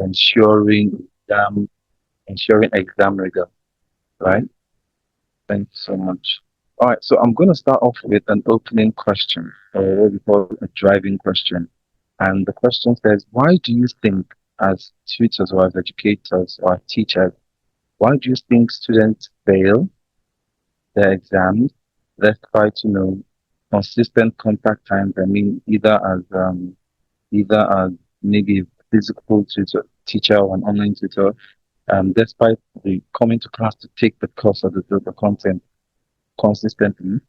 ensuring ensuring exam rigor, right? Thank you so much. All right, so I'm going to start off with an opening question, or what we call a driving question. And the question says, why do you think, as tutors or as educators or as teachers, why do you think students fail their exams despite, consistent contact times? I mean, either as maybe a physical teacher or an online tutor, despite the coming to class to take the course of the content consistently,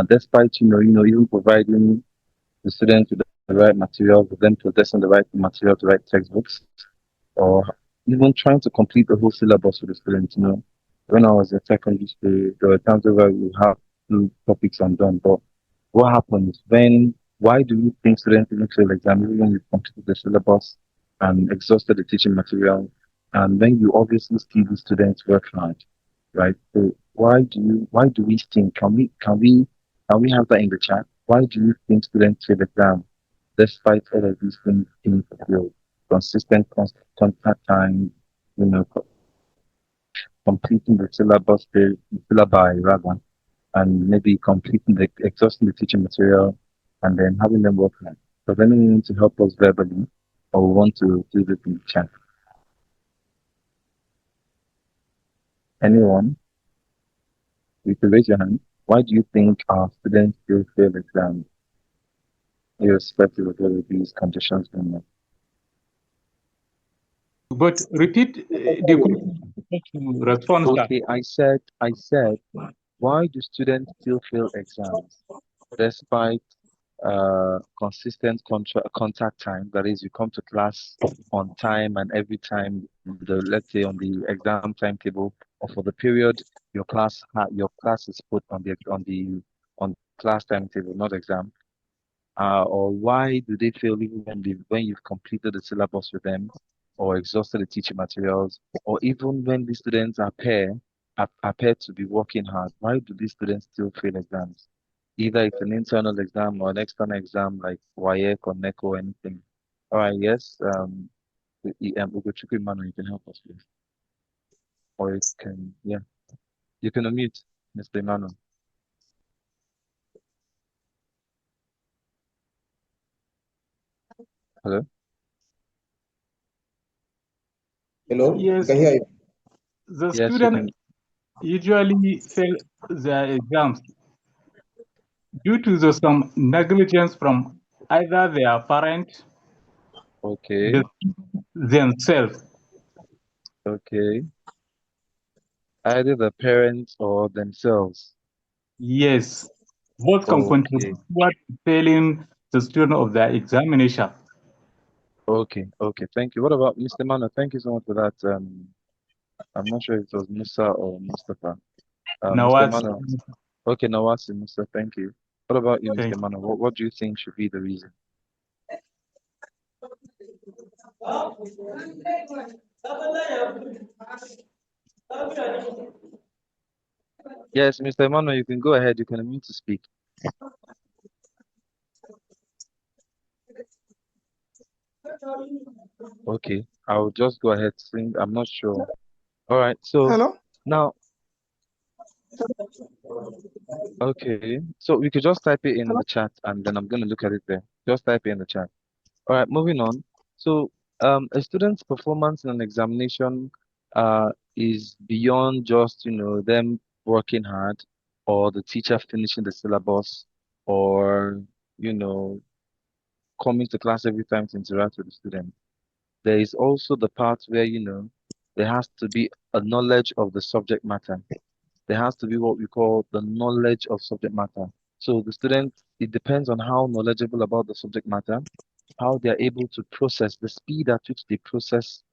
despite even providing the students with the right material, with them possessing the right material, the right textbooks, or even trying to complete the whole syllabus for the students. When I was at secondary school, there were times where we have two topics undone. But what happens when? Why do you think students even fail exams even when you've completed the syllabus and exhausted the teaching material, and when you obviously see the students work hard, right? So why do we think, can we have that in the chat? Why do you think students fail exams despite all of these things being fulfilled? Consistent contact time, you know, co- completing the syllabi rather, and maybe exhausting the teaching material, and then having them work on it. Does anyone want to help us verbally, or want to do this in the chat? Anyone? You can raise your hand. Why do you think our students still fail exams, irrespective of all of these conditions being met? But repeat the question to respond, sir. Okay, I said, why do students still fail exams despite consistent contact time? That is, you come to class on time, and every time let's say on the exam timetable or for the period your class is put on class timetable, not exam. Or why do they fail even when you've completed the syllabus with them, or exhausted the teaching materials, or even when the students appear to be working hard? Why do these students still fail exams? Either it's an internal exam or an external exam like WAEC or NECO or anything. All right, yes. Ugochukwu Emmanuel, you can help us, please. Or yeah, you can unmute, Mr. Emmanuel. Hello? Hello, I Yes, can hear you. the Yes, you student can. usually fail their exams due to some negligence from either their parent, Okay, the, themselves. okay. Either the parents or themselves. Yes, both can Okay, contribute toward failing the student of their examination. okay. Thank you. What about Mr. Mana? Thank you so much for that. I'm not sure if it was Musa or Mustafa. Mr. Nawaz, Mana. Okay, Nawasi Musa. Thank you. What about you, thank Mr. Mana? What do you think should be the reason? Yes, Mr. Mana, you can go ahead. You can unmute to speak. Okay, I'll just go ahead. Sing. I'm not sure. All right. So Hello? now, okay. So we could just type it in the chat, and then I'm gonna look at it there. Just type it in the chat. All right, moving on. So, a student's performance in an examination is beyond just, them working hard, or the teacher finishing the syllabus, or, you know, coming to class every time to interact with the student. There is also the part where, there has to be a knowledge of the subject matter. There has to be what we call the knowledge of subject matter. So the student, it depends on how knowledgeable about the subject matter, how they are able to process, the speed at which they process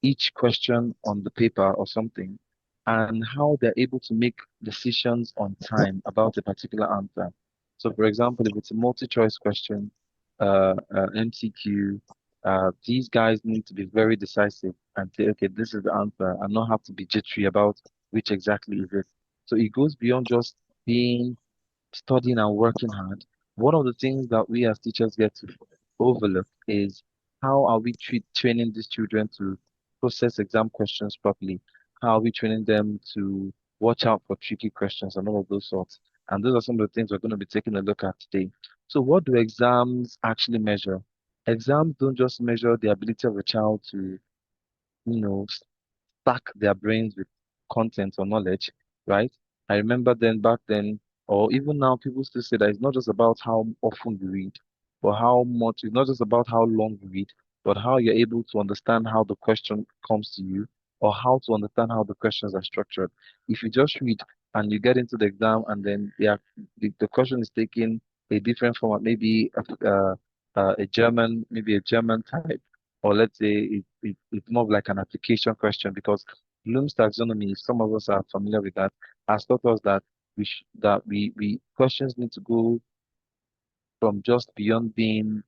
each question on the paper or something, and how they're able to make decisions on time about a particular answer. So, for example, if it's a multi-choice question, MCQ, these guys need to be very decisive and say, okay, this is the answer, and not have to be jittery about which exactly is it. So it goes beyond just being studying and working hard. One of the things that we as teachers get to overlook is how are we training these children to process exam questions properly? How are we training them to watch out for tricky questions and all of those sorts? And those are some of the things we're going to be taking a look at today. So what do exams actually measure? Exams don't just measure the ability of a child to, you know, stack their brains with content or knowledge, right? I remember then back then, or even now, people still say that it's not just about how often you read, but how much, it's not just about how long you read, but how you're able to understand how the question comes to you or how to understand how the questions are structured. If you just read and you get into the exam and then the question is taking a different format, maybe a German, maybe a German type, or let's say it's more of like an application question because Bloom's taxonomy, if some of us are familiar with that, has taught us that we questions need to go from just beyond being,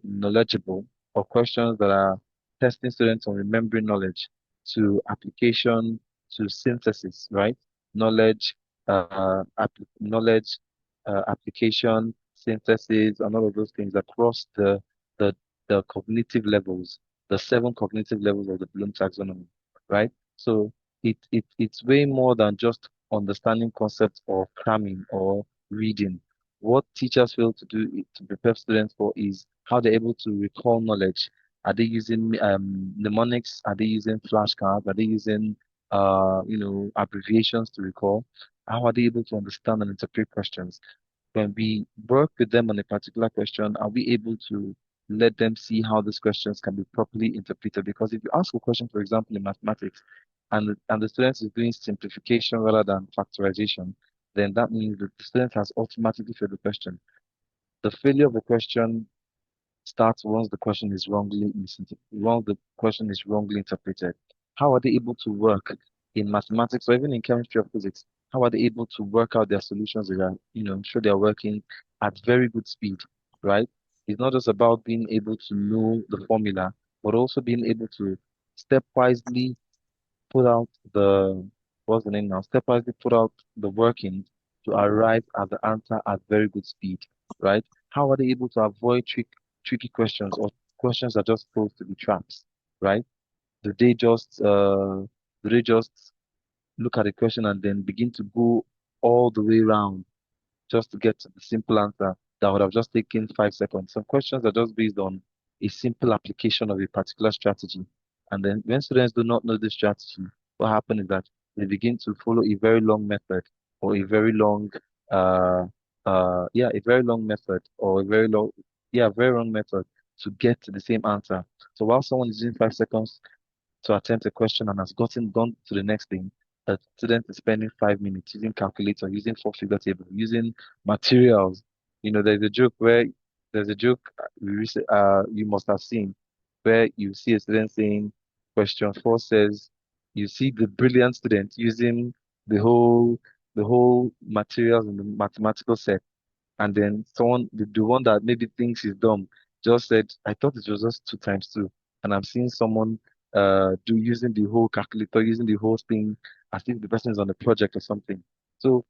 knowledgeable or questions that are testing students on remembering knowledge to application to synthesis, right? Knowledge, knowledge, application, synthesis, and all of those things across the the cognitive levels, the seven cognitive levels of the Bloom taxonomy, right? So it's way more than just understanding concepts or cramming or reading. What teachers fail to do to prepare students for is how they're able to recall knowledge. Are they using mnemonics? Are they using flashcards? Are they using abbreviations to recall? How are they able to understand and interpret questions? When we work with them on a particular question, are we able to let them see how these questions can be properly interpreted? Because if you ask a question, for example, in mathematics, and the student is doing simplification rather than factorization, then that means that the student has automatically failed the question. The failure of a question starts once the question is once the question is wrongly interpreted. How are they able to work in mathematics or even in chemistry or physics? How are they able to work out their solutions? They are, I'm sure they are working at very good speed, right? It's not just about being able to know the formula, but also being able to stepwisely put out the what's the name now? Stepwise put out the workings to arrive at the answer at very good speed, right? How are they able to avoid tricky questions or questions that just pose to be traps, right? Do they just uh do they just look at the question and then begin to go all the way around just to get to the simple answer that would have just taken 5 seconds. Some questions are just based on a simple application of a particular strategy. And then when students do not know this strategy, what happens is that they begin to follow a very long method or a very long, a very long method or a very long, very long method to get to the same answer. So while someone is using 5 seconds to attempt a question and has gotten gone to the next thing, a student is spending 5 minutes using calculator, using four-figure table, using materials. There's a joke you must have seen where you see a student saying question four says you see the brilliant student using the whole the whole materials in the mathematical set and then the one that maybe thinks is dumb, just said, I thought it was just two times two. And I'm seeing someone do using the whole calculator, using the whole thing as if the person is on a project or something. So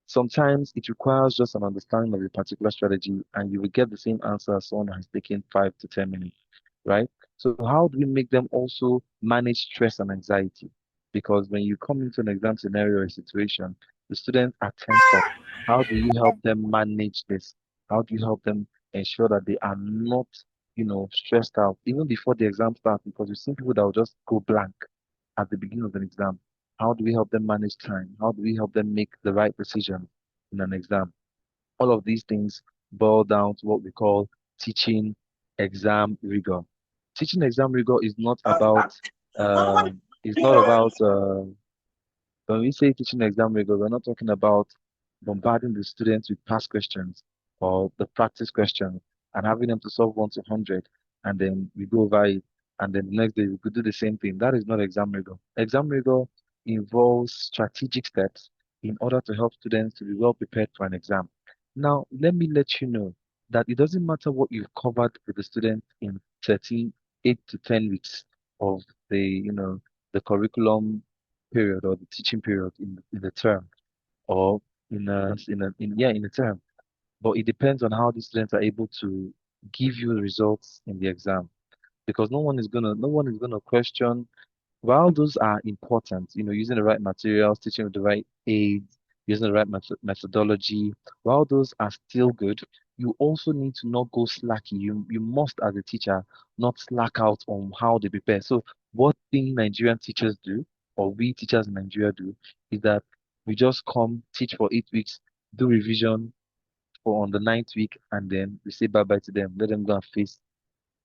sometimes it requires just an understanding of a particular strategy, and you will get the same answer as someone who has taken 5 to 10 minutes, right? So how do we make them also manage stress and anxiety? Because when you come into an exam scenario or situation, the students are tensed up. How do you help them manage this? How do you help them ensure that they are not, stressed out even before the exam starts? Because we've seen people that will just go blank at the beginning of an exam. How do we help them manage time? How do we help them make the right decision in an exam? All of these things boil down to what we call teaching exam rigor. Teaching exam rigor is not about when we say teaching exam rigor, we're not talking about bombarding the students with past questions or the practice questions and having them to solve 1 to 100 and then we go over it and then the next day we could do the same thing. That is not exam rigor. Exam rigor involves strategic steps in order to help students to be well prepared for an exam. Now, let me let you know that it doesn't matter what you've covered with the student in 13, 8 to 10 weeks of the curriculum period or the teaching period in the term or in a term. But it depends on how the students are able to give you the results in the exam. because no one is gonna question. While those are important, using the right materials, teaching with the right aids, using the right methodology, while those are still good, you also need to not go slacky. You must, as a teacher, not slack out on how they prepare. So what thing Nigerian teachers do, or we teachers in Nigeria do, is that we just come, teach for 8 weeks, do revision for on the ninth week, and then we say bye bye to them, let them go and face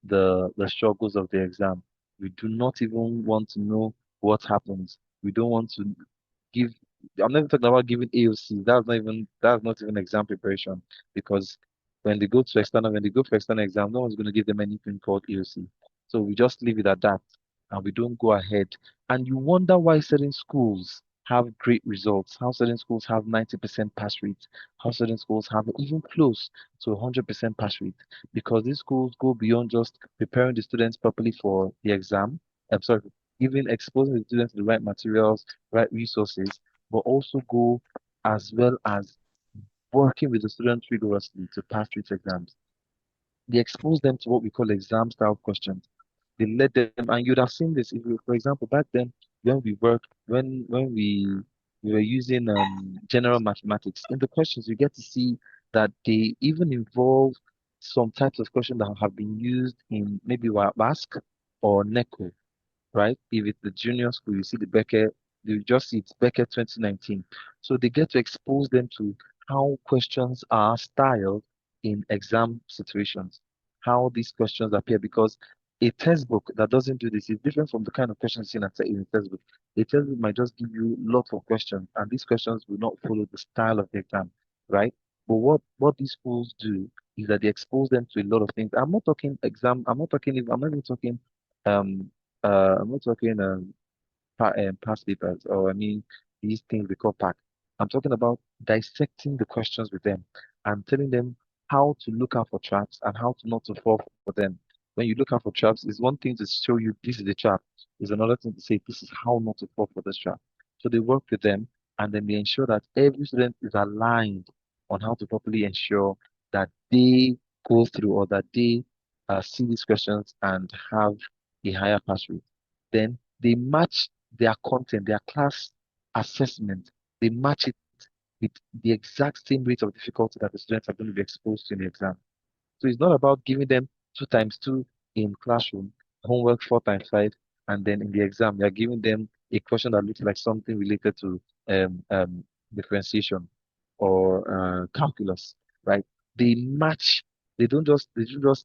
the struggles of the exam. We do not even want to know what happens. We don't want to give. I'm not even talking about giving AOC. That's not even exam preparation, because when they go for external exam, no one's going to give them anything called AOC. So we just leave it at that, and we don't go ahead. And you wonder why certain schools have great results, how certain schools have 90% pass rate, how certain schools have even close to 100% pass rate, because these schools go beyond just preparing the students properly for the exam. I'm sorry, even exposing the students to the right materials, right resources, but also go as well as working with the students rigorously to pass these exams. They expose them to what we call exam style questions. They let them, and you'd have seen this if you, for example, back then when we were using general mathematics. In the questions, you get to see that they even involve some types of questions that have been used in maybe WASC or NECO, right? If it's the junior school, you see the Beckett, you just see it's Beckett 2019. So they get to expose them to how questions are styled in exam situations, how these questions appear, because a textbook that doesn't do this is different from the kind of questions seen in a textbook. A textbook might just give you lots of questions, and these questions will not follow the style of the exam, right? But what these schools do is that they expose them to a lot of things. I'm not talking exam. I'm not even talking um I'm not talking past papers, or I mean these things we call pack. I'm talking about dissecting the questions with them and telling them how to look out for traps and how to not to fall for them. When you look out for traps, it's one thing to show you this is the trap. It's another thing to say this is how not to fall for this trap. So they work with them, and then they ensure that every student is aligned on how to properly ensure that they go through, or that they see these questions and have a higher pass rate. Then they match their content, their class assessment, they match it with the exact same rate of difficulty that the students are going to be exposed to in the exam. So it's not about giving them 2 times 2 in classroom, homework 4 times 5, and then in the exam, you're giving them a question that looks like something related to differentiation or calculus, right? They match, they don't just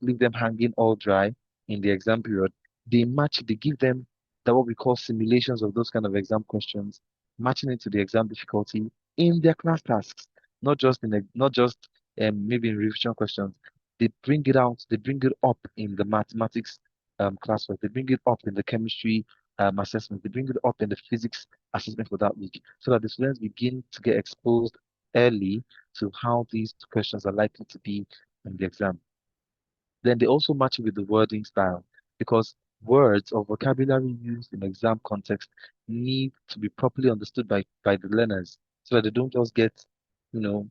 leave them hanging all dry in the exam period. They match, they give them that what we call simulations of those kind of exam questions, matching it to the exam difficulty in their class tasks, not just maybe in revision questions. They bring it out, they bring it up in the mathematics classwork, they bring it up in the chemistry assessment, they bring it up in the physics assessment for that week, so that the students begin to get exposed early to how these questions are likely to be in the exam. Then they also match it with the wording style, because words or vocabulary used in exam context need to be properly understood by the learners, so that they don't just get, you know,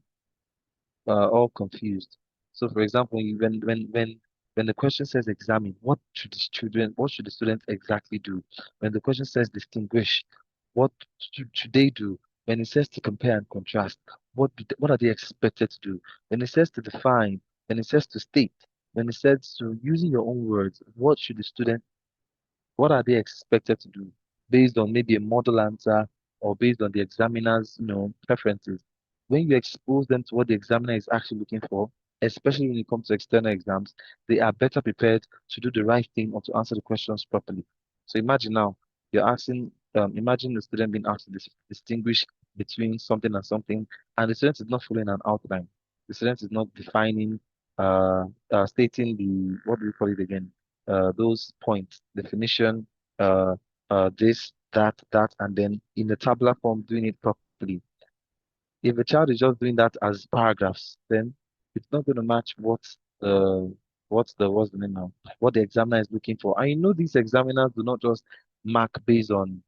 all confused. So, for example, when the question says examine, what should the students exactly do? When the question says distinguish, what should they do? When it says to compare and contrast, what are they expected to do? When it says to define, when it says to state, when it says to using your own words, what are they expected to do based on maybe a model answer, or based on the examiner's, preferences? When you expose them to what the examiner is actually looking for, especially when it comes to external exams, they are better prepared to do the right thing or to answer the questions properly. So imagine now, imagine the student being asked to distinguish between something and something, and the student is not following an outline. The student is not defining, stating what do we call it again? Those points, definition, uh, this, that, and then in the tabular form, doing it properly. If a child is just doing that as paragraphs, then it's not going to match the what's the name now? What the examiner is looking for. And these examiners do not just mark based on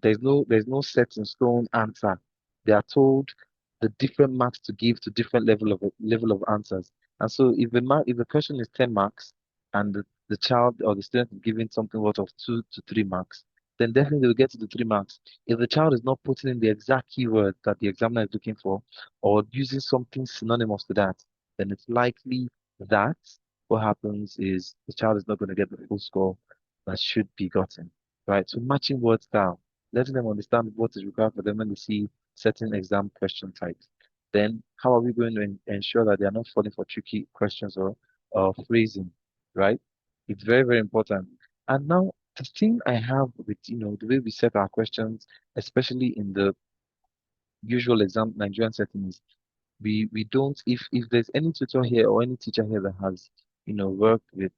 there's no set in stone answer. They are told the different marks to give to different level of answers. And so if the question is 10 marks, and the child or the student is given something worth of 2 to 3 marks, then definitely they'll get to the 3 marks. If the child is not putting in the exact keyword that the examiner is looking for or using something synonymous to that, then it's likely that what happens is the child is not going to get the full score that should be gotten. Right? So matching words down, letting them understand what is required for them when they see certain exam question types. Then how are we going to ensure that they are not falling for tricky questions or phrasing, right? It's very, very important. And now the thing I have with the way we set our questions, especially in the usual exam Nigerian settings, we don't if there's any tutor here or any teacher here that has worked with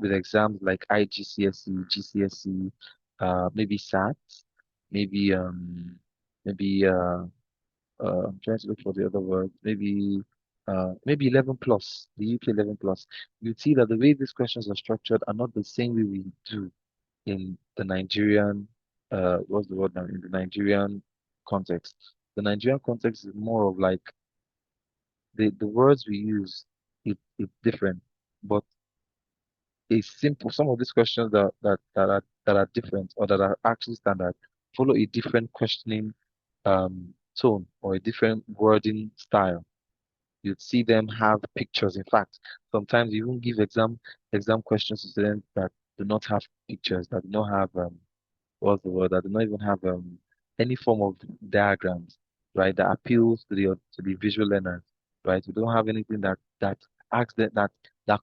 exams like IGCSE, GCSE, maybe SAT, maybe maybe I'm trying to look for the other word. Maybe 11 plus, the UK 11 plus. You see that the way these questions are structured are not the same way we do in the Nigerian, what's the word now? In the Nigerian context. The Nigerian context is more of like the words we use, it's different. But a simple, some of these questions that are different or that are actually standard follow a different questioning tone or a different wording style. You'd see them have pictures. In fact, sometimes you even give exam questions to students that do not have pictures, that do not have what's the word, that do not even have any form of diagrams, right? That appeals to the visual learners, right? We don't have anything that asks that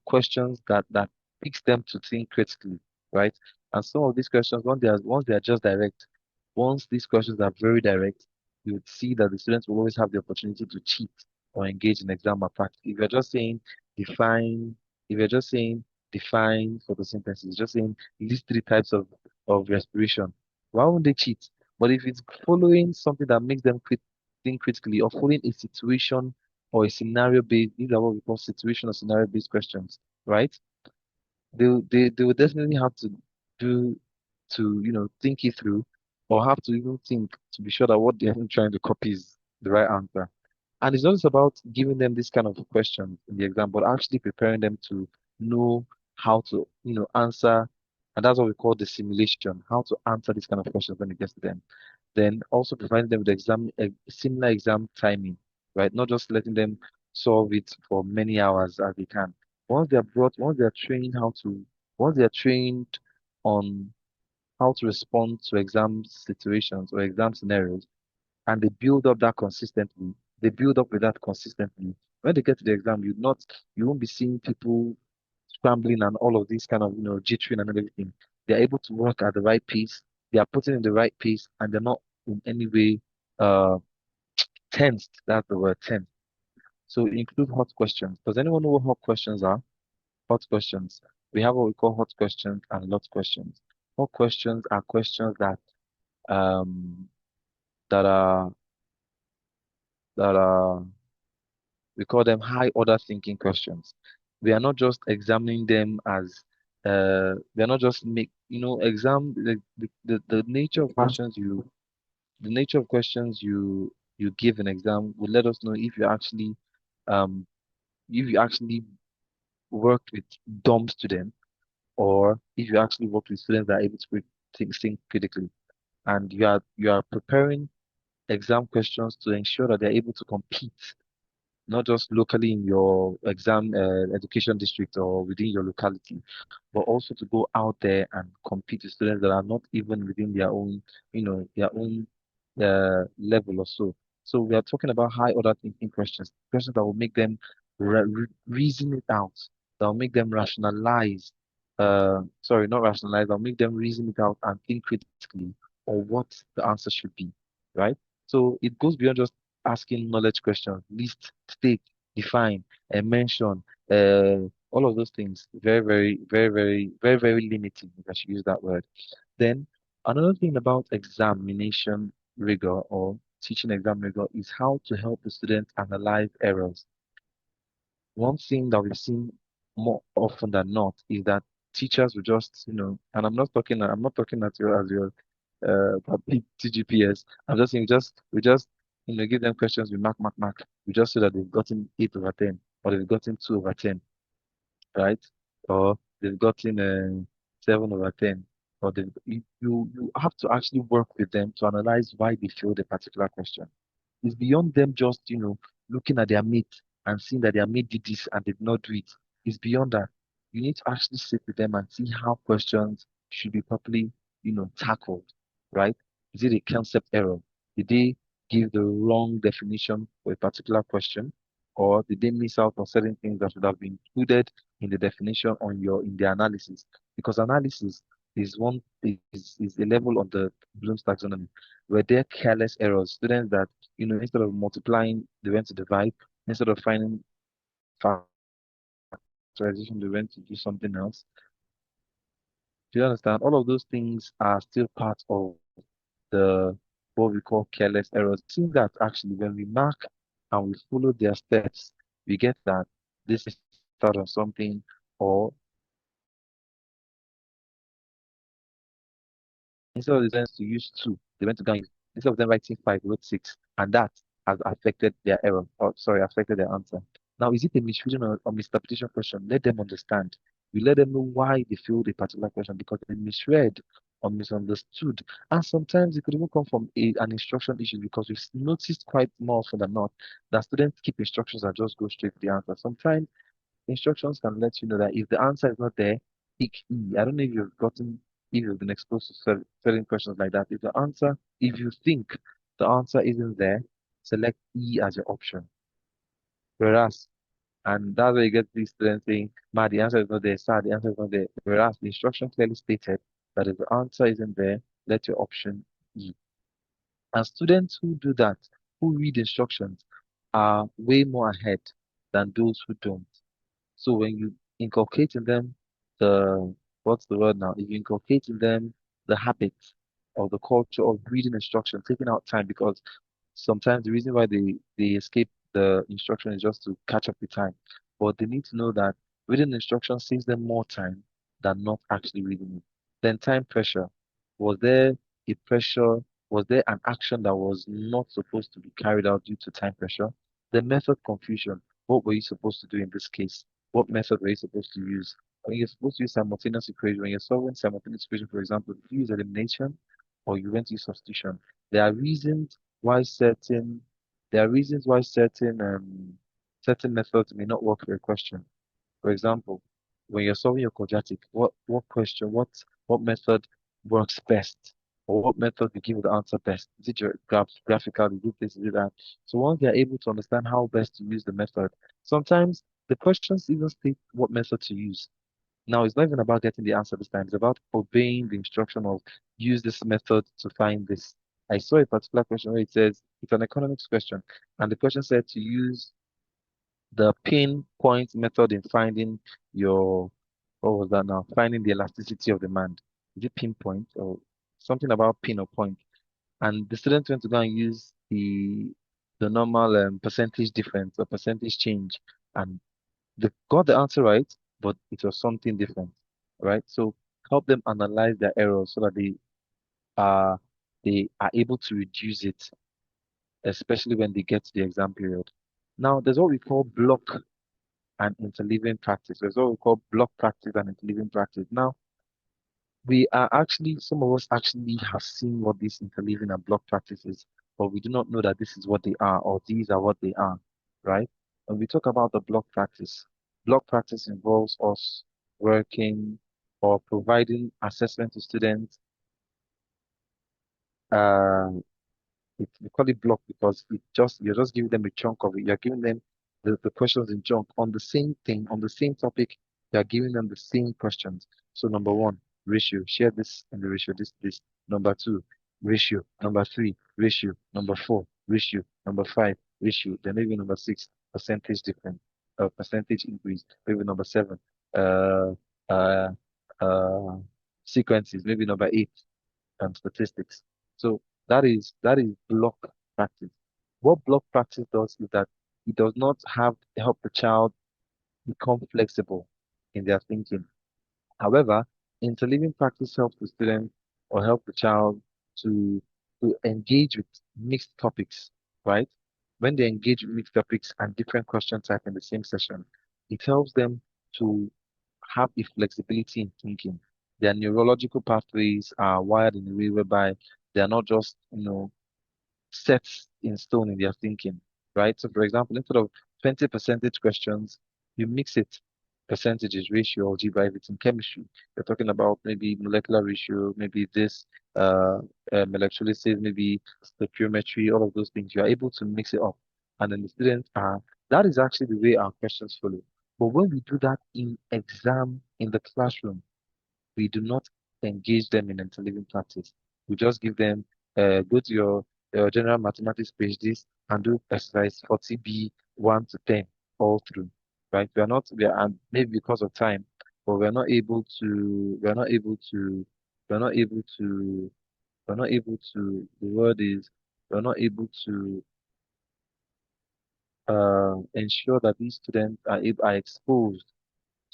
questions that picks them to think critically, right? And some of these questions, once they are just direct, once these questions are very direct, you would see that the students will always have the opportunity to cheat or engage in exam malpractice. Define, if you're just saying define photosynthesis, just saying list 3 types of respiration, why won't they cheat? But if it's following something that makes them think critically or following a situation or a scenario based, these are what we call situation or scenario based questions, right? They will definitely have to do to think it through or have to even think to be sure that what they're trying to copy is the right answer. And it's not just about giving them this kind of questions in the exam, but actually preparing them to know how to, answer. And that's what we call the simulation, how to answer these kind of questions when it gets to them. Then also providing them with similar exam timing, right? Not just letting them solve it for many hours as they can. Once they are trained once they are trained on how to respond to exam situations or exam scenarios, and they build up with that consistently. When they get to the exam, you won't be seeing people scrambling and all of these kind of jittering and everything. They're able to work at the right pace. They are putting in the right pace, and they're not in any way uh tensed. That's the word, tense. So include hot questions. Does anyone know what hot questions are? Hot questions. We have what we call hot questions and lot questions. Hot questions are questions um that are that are we call them high order thinking questions. We are not just examining them as we are not just make exam the nature of questions you give an exam will let us know um if you actually worked with dumb students or if you actually worked with students that are able to think critically, and you are preparing exam questions to ensure that they're able to compete not just locally in your exam education district or within your locality, but also to go out there and compete with students that are not even within their own level or so. So we are talking about high order thinking questions, questions that will make them reason it out, that will make them rationalize. Sorry, not rationalize. That will make them reason it out and think critically or what the answer should be, right? So it goes beyond just asking knowledge questions, list, state, define, and mention, all of those things. Very, very, very, very, very, very limiting, if I should use that word. Then another thing about examination rigor or teaching exam rigor is how to help the students analyze errors. One thing that we've seen more often than not is that teachers will just, and I'm not talking at you as your complete TGPS. I'm just saying we just give them questions, we mark. We just say that they've gotten 8/10 or they've gotten 2/10, right? Or they've gotten a 7/10, or you have to actually work with them to analyze why they failed a particular question. It's beyond them just, looking at their mate and seeing that their mate did this and did not do it. It's beyond that. You need to actually sit with them and see how questions should be properly, tackled, right? Is it a concept error? Did they give the wrong definition for a particular question? Or did they miss out on certain things that should have been included in the definition in the analysis? Because analysis is a level of the Bloom's taxonomy. Were there careless errors? Students that, instead of multiplying, they went to divide. Instead of finding factorization, they went to do something else. Do you understand? All of those things are still part of the what we call careless errors. Seeing that actually when we mark and we follow their steps, we get that this is start on something, or instead of the students to use two, they went to go and use, instead of them writing five, they wrote six, and that has affected their error, or sorry, affected their answer. Now, is it a misreading or misinterpretation question? Let them understand. We let them know why they failed a particular question because they misread or misunderstood. And sometimes it could even come from an instruction issue because we've noticed quite more often than not that students keep instructions and just go straight to the answer. Sometimes instructions can let you know that if the answer is not there, pick E. I don't know if you've been exposed to certain questions like that. If you think the answer isn't there, select E as your option. Whereas, and that's where you get these students saying, Ma, the answer is not there, sir, the answer is not there. Whereas the instruction clearly stated that if the answer isn't there, let your option E. And students who do that, who read instructions, are way more ahead than those who don't. So when you inculcate in them the what's the word now? If you inculcate in them the habit or the culture of reading instruction, taking out time, because sometimes the reason why they escape the instruction is just to catch up with time. But they need to know that reading instruction saves them more time than not actually reading it. Then time pressure. Was there a pressure? Was there an action that was not supposed to be carried out due to time pressure? The method confusion. What were you supposed to do in this case? What method were you supposed to use? When you're supposed to use simultaneous equation, when you're solving simultaneous equation, for example, if you use elimination or you went to use substitution, there are reasons why certain methods may not work for a question. For example, when you're solving your quadratic, what method works best? Or what method will give you the answer best? Is it your graphical, is it this, is it that? So once they're able to understand how best to use the method, sometimes the questions even state what method to use. Now it's not even about getting the answer this time, it's about obeying the instruction of use this method to find this. I saw a particular question where it says it's an economics question, and the question said to use the pinpoint method in finding your what was that now? Finding the elasticity of demand. Is it pinpoint or something about pin or point? And the student went to go and use the normal percentage difference or percentage change, and they got the answer right, but it was something different, right? So help them analyze their errors so that are they are able to reduce it, especially when they get to the exam period. Now, there's what we call block and interleaving practice. There's what we call block practice and interleaving practice. Now, we are actually, some of us actually have seen what this interleaving and block practice is, but we do not know that this is what they are or these are what they are, right? When we talk about the block practice involves us working or providing assessment to students uh, we call it block because you're just giving them a chunk of it. You're giving them the questions in chunk on the same thing, on the same topic. You're giving them the same questions. So number one, ratio, share this and the ratio, this. Number two, ratio. Number three, ratio. Number four, ratio. Number five, ratio. Then maybe number six, percentage difference, percentage increase. Maybe number seven, uh, uh, uh, sequences. Maybe number eight, statistics. So that is block practice. What block practice does is that it does not have help the child become flexible in their thinking. However, interleaving practice helps the student or help the child to engage with mixed topics, right? When they engage with mixed topics and different question type in the same session, it helps them to have a flexibility in thinking. Their neurological pathways are wired in a way whereby they are not just, set in stone in their thinking, right? So, for example, instead of 20 percentage questions, you mix it percentages, ratio, algebra, if it's in chemistry. You're talking about maybe molecular ratio, maybe this electrolysis, maybe stoichiometry, all of those things. You are able to mix it up. And then the students are, that is actually the way our questions follow. But when we do that in exam, in the classroom, we do not engage them in interleaving practice. We just give them, go to your general mathematics page this and do exercise 40B 1 to 10 all through, right? And maybe because of time, but we're not able to, the word is, we're not able to ensure that these students are exposed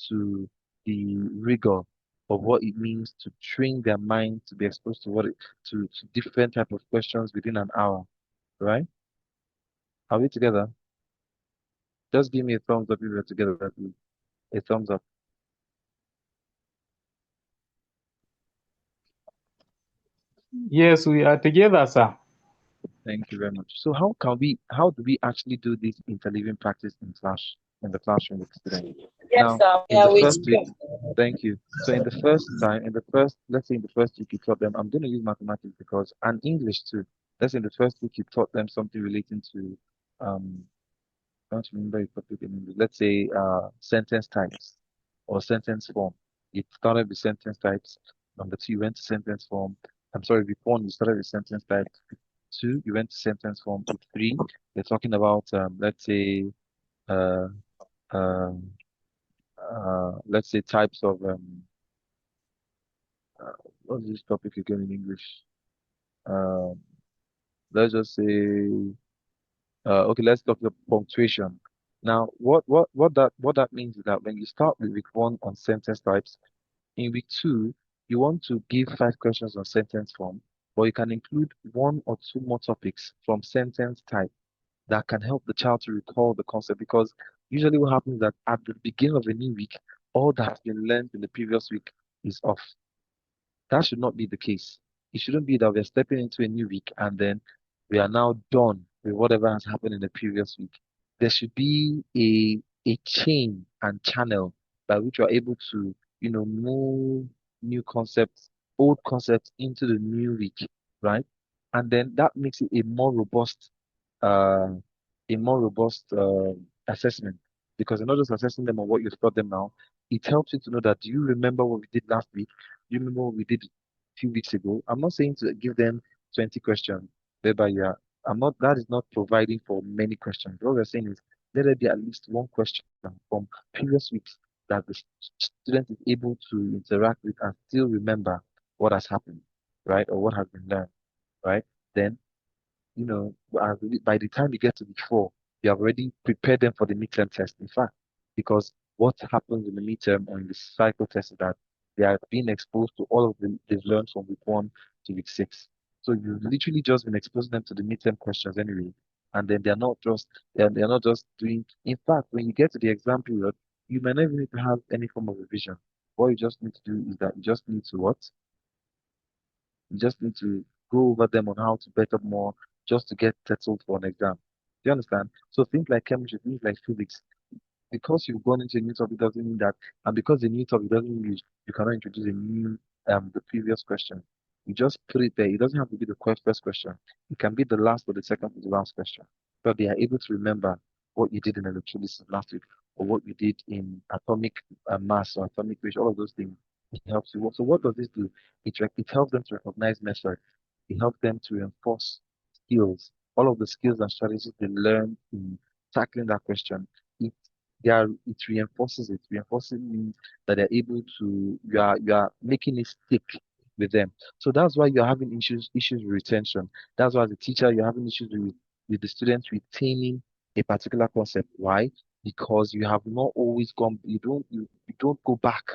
to the rigor of what it means to train their mind to be exposed to to different type of questions within an hour, right? Are we together? Just give me a thumbs up if we're together, please. A thumbs up. Yes, we are together, sir. Thank you very much. So how do we actually do this interleaving practice in the classroom with students? Yes, Now, sir. We in are the with first week, you. thank you. So let's say in the first week you taught them, I'm going to use mathematics because, and English too. Let's say in the first week you taught them something relating to, um, I don't remember a topic in English. Let's say sentence types or sentence form. You started with sentence types. Number two, you went to sentence form. I'm sorry, with one, you started with sentence type. Two, you went to sentence form. With three, they're talking about, let's say, uh, um, let's say types of, uh, what's this topic again in English? Um, let's just say, okay, let's talk about punctuation. Now, what that means is that when you start with week one on sentence types, in week two, you want to give 5 questions on sentence form, but you can include one or two more topics from sentence type that can help the child to recall the concept. Because usually what happens is that at the beginning of a new week, all that has been learned in the previous week is off. That should not be the case. It shouldn't be that we're stepping into a new week and then we are now done with whatever has happened in the previous week. There should be a chain and channel by which we're able to, move new concepts, old concepts into the new week, right? And then that makes it uh, a more robust assessment because you're not just assessing them on what you've taught them now. It helps you to know that, do you remember what we did last week? Do you remember what we did a few weeks ago? I'm not saying to give them 20 questions, whereby you are, I'm not, that is not providing for many questions. What we're saying is let there be at least one question from previous weeks that the student is able to interact with and still remember what has happened, right? Or what has been learned, right? Then by the time you get to week four, you have already prepared them for the midterm test. In fact, because what happens in the midterm or in the cycle test is that they are being exposed to all of the they've learned from week one to week six. So you've literally just been exposing them to the midterm questions anyway. And then they're not just doing, in fact, when you get to the exam period, you may not even need to have any form of revision. What you just need to do is that you just need to what? You just need to go over them on how to better more just to get settled for an exam. Do you understand? So things like chemistry, things like physics, because you've gone into a new topic doesn't mean that, and because the new topic doesn't mean you cannot introduce a new the previous question. You just put it there. It doesn't have to be the first question. It can be the last or the second to the last question. But they are able to remember what you did in electrolysis last week or what you did in atomic mass or atomic ratio. All of those things. It helps you. So what does this do? It helps them to recognize methods. It helps them to enforce skills. All of the skills and strategies they learn in tackling that question. It it reinforces it. Reinforcing means that they're able to you are making it stick with them. So that's why you're having issues with retention. That's why as a teacher you're having issues with the students retaining a particular concept. Why? Because you have not always gone you don't go back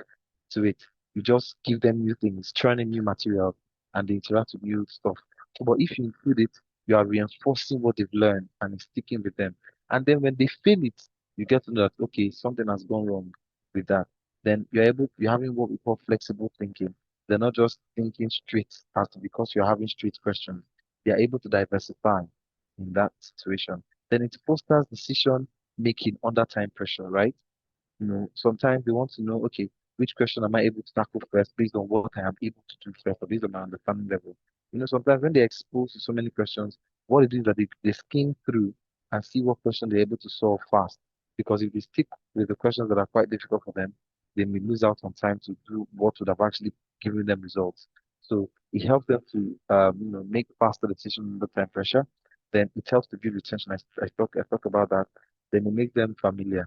to it. You just give them new things, trying new material, and they interact with new stuff. But if you include it, you are reinforcing what they've learned and it's sticking with them. And then when they fail it, you get to know that okay, something has gone wrong with that. then you're having what we call flexible thinking. They're not just thinking straight as to because you're having straight questions. They are able to diversify in that situation. Then it fosters decision making under time pressure, right? Sometimes they want to know, okay, which question am I able to tackle first based on what I am able to do first or based on my understanding level. Sometimes when they're exposed to so many questions, what it is that they skim through and see what question they're able to solve fast. Because if they stick with the questions that are quite difficult for them, they may lose out on time to do what would have actually given them results. So it helps them to make faster decisions under time pressure. Then it helps to build retention. I talk about that. Then it makes them familiar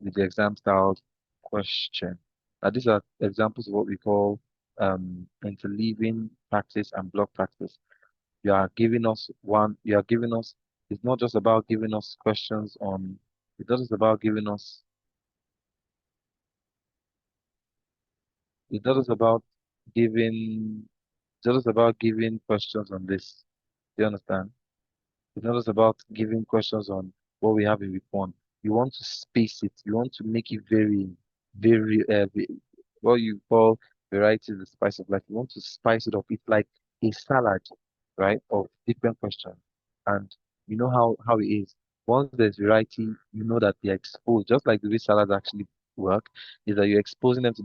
with the exam style question. Now, these are examples of what we call interleaving practice and block practice. You are giving us, it's not just about giving us questions on, it's not just about giving us, it's not just about giving, it's not just about giving questions on this. Do you understand? It's not just about giving questions on what we have in week one. You want to space it. You want to make it very, what you call variety is the spice of life. You want to spice it up. It's like a salad, right, of different questions. And you know how it is. Once there's variety, you know that they're exposed. Just like the way salads actually work, is that you're exposing them to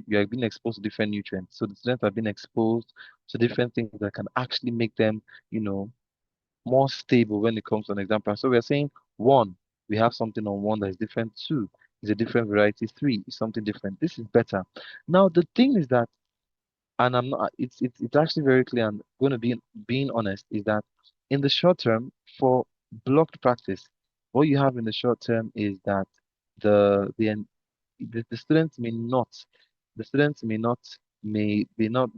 you are being exposed to different nutrients. So the students are being exposed to different things that can actually make them, you know, more stable when it comes to an example. So we are saying one, we have something on one that is different. Two is a different variety. Three is something different. This is better. Now the thing is that, and I'm not. It's actually very clear. I'm going to be being honest. Is that in the short term for blocked practice, what you have in the short term is that the the en- the students may not may not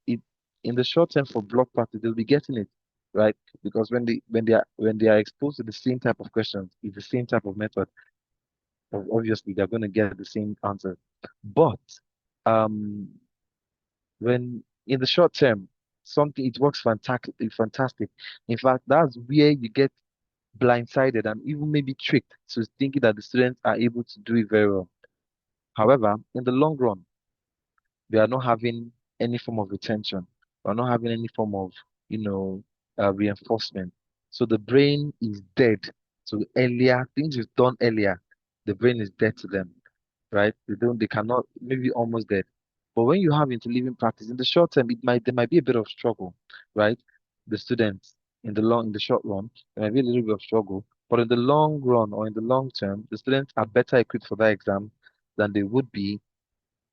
it in the short term for block practice they'll be getting it right because when they are exposed to the same type of questions it's the same type of method obviously they're going to get the same answer but um when in the short term something it works fantastic in fact that's where you get blindsided and even maybe tricked to thinking that the students are able to do it very well. However, in the long run we are not having any form of retention. We are not having any form of, you know, reinforcement. So the brain is dead. So earlier, things is done earlier, the brain is dead to them, right? They cannot, maybe almost dead. But when you have interleaving practice, in the short term, there might be a bit of struggle, right? The students, in the short run, there might be a little bit of struggle. But in the long run or in the long term, the students are better equipped for that exam than they would be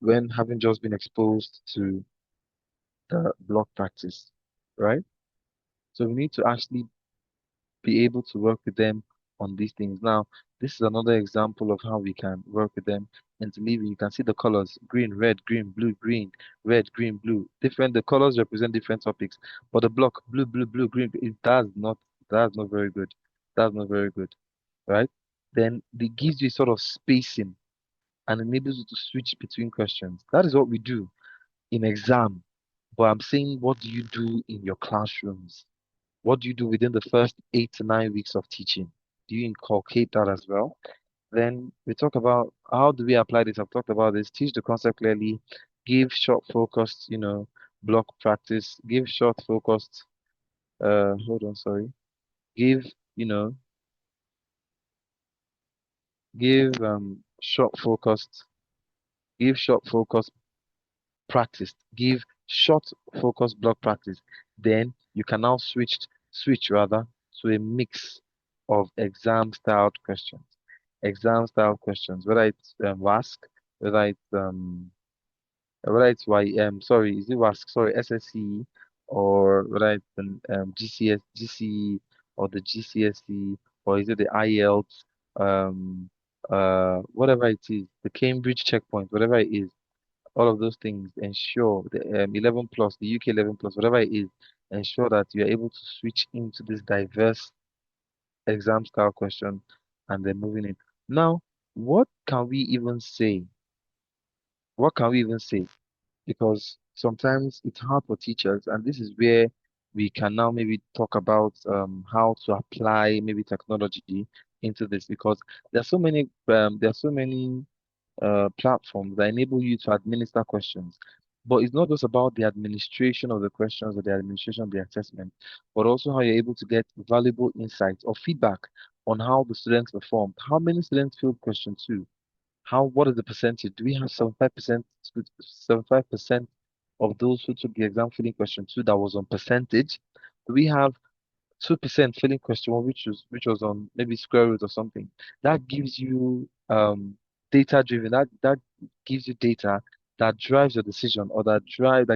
when having just been exposed to the block practice, right? So we need to actually be able to work with them on these things. Now, this is another example of how we can work with them into leaving. You can see the colors green, red, green, blue, green, red, green, blue. Different, the colors represent different topics. But the block blue, blue, blue, green, that's not very good. That's not very good, right? Then it gives you sort of spacing and enables you to switch between questions. That is what we do in exam. But I'm saying, what do you do in your classrooms? What do you do within the first 8 to 9 weeks of teaching? Do you inculcate that as well? Then we talk about how do we apply this? I've talked about this. Teach the concept clearly. Give short, focused, block practice. Give short, focused. Hold on, sorry. Give, you know, give short, focused. Give short, focused practice. Give short focus block practice. Then you can now switch rather to a mix of exam styled questions. Exam style questions, whether it's WASC, whether it's sorry, is it WASC? Sorry, SSC, or whether it's the GCE, or the GCSE, or is it the IELTS, whatever it is, the Cambridge checkpoint, whatever it is, all of those things ensure the 11 plus, the UK 11 plus, whatever it is, ensure that you're able to switch into this diverse exam style question and then moving in. Now, what can we even say? What can we even say? Because sometimes it's hard for teachers, and this is where we can now maybe talk about how to apply maybe technology into this because there are so many platforms that enable you to administer questions. But it's not just about the administration of the questions or the administration of the assessment, but also how you're able to get valuable insights or feedback on how the students performed. How many students filled question two? What is the percentage? Do we have 75% of those who took the exam filling question two that was on percentage? Do we have 2% filling question one, which was on maybe square root or something? That gives you data driven. That gives you data that drives your decision or that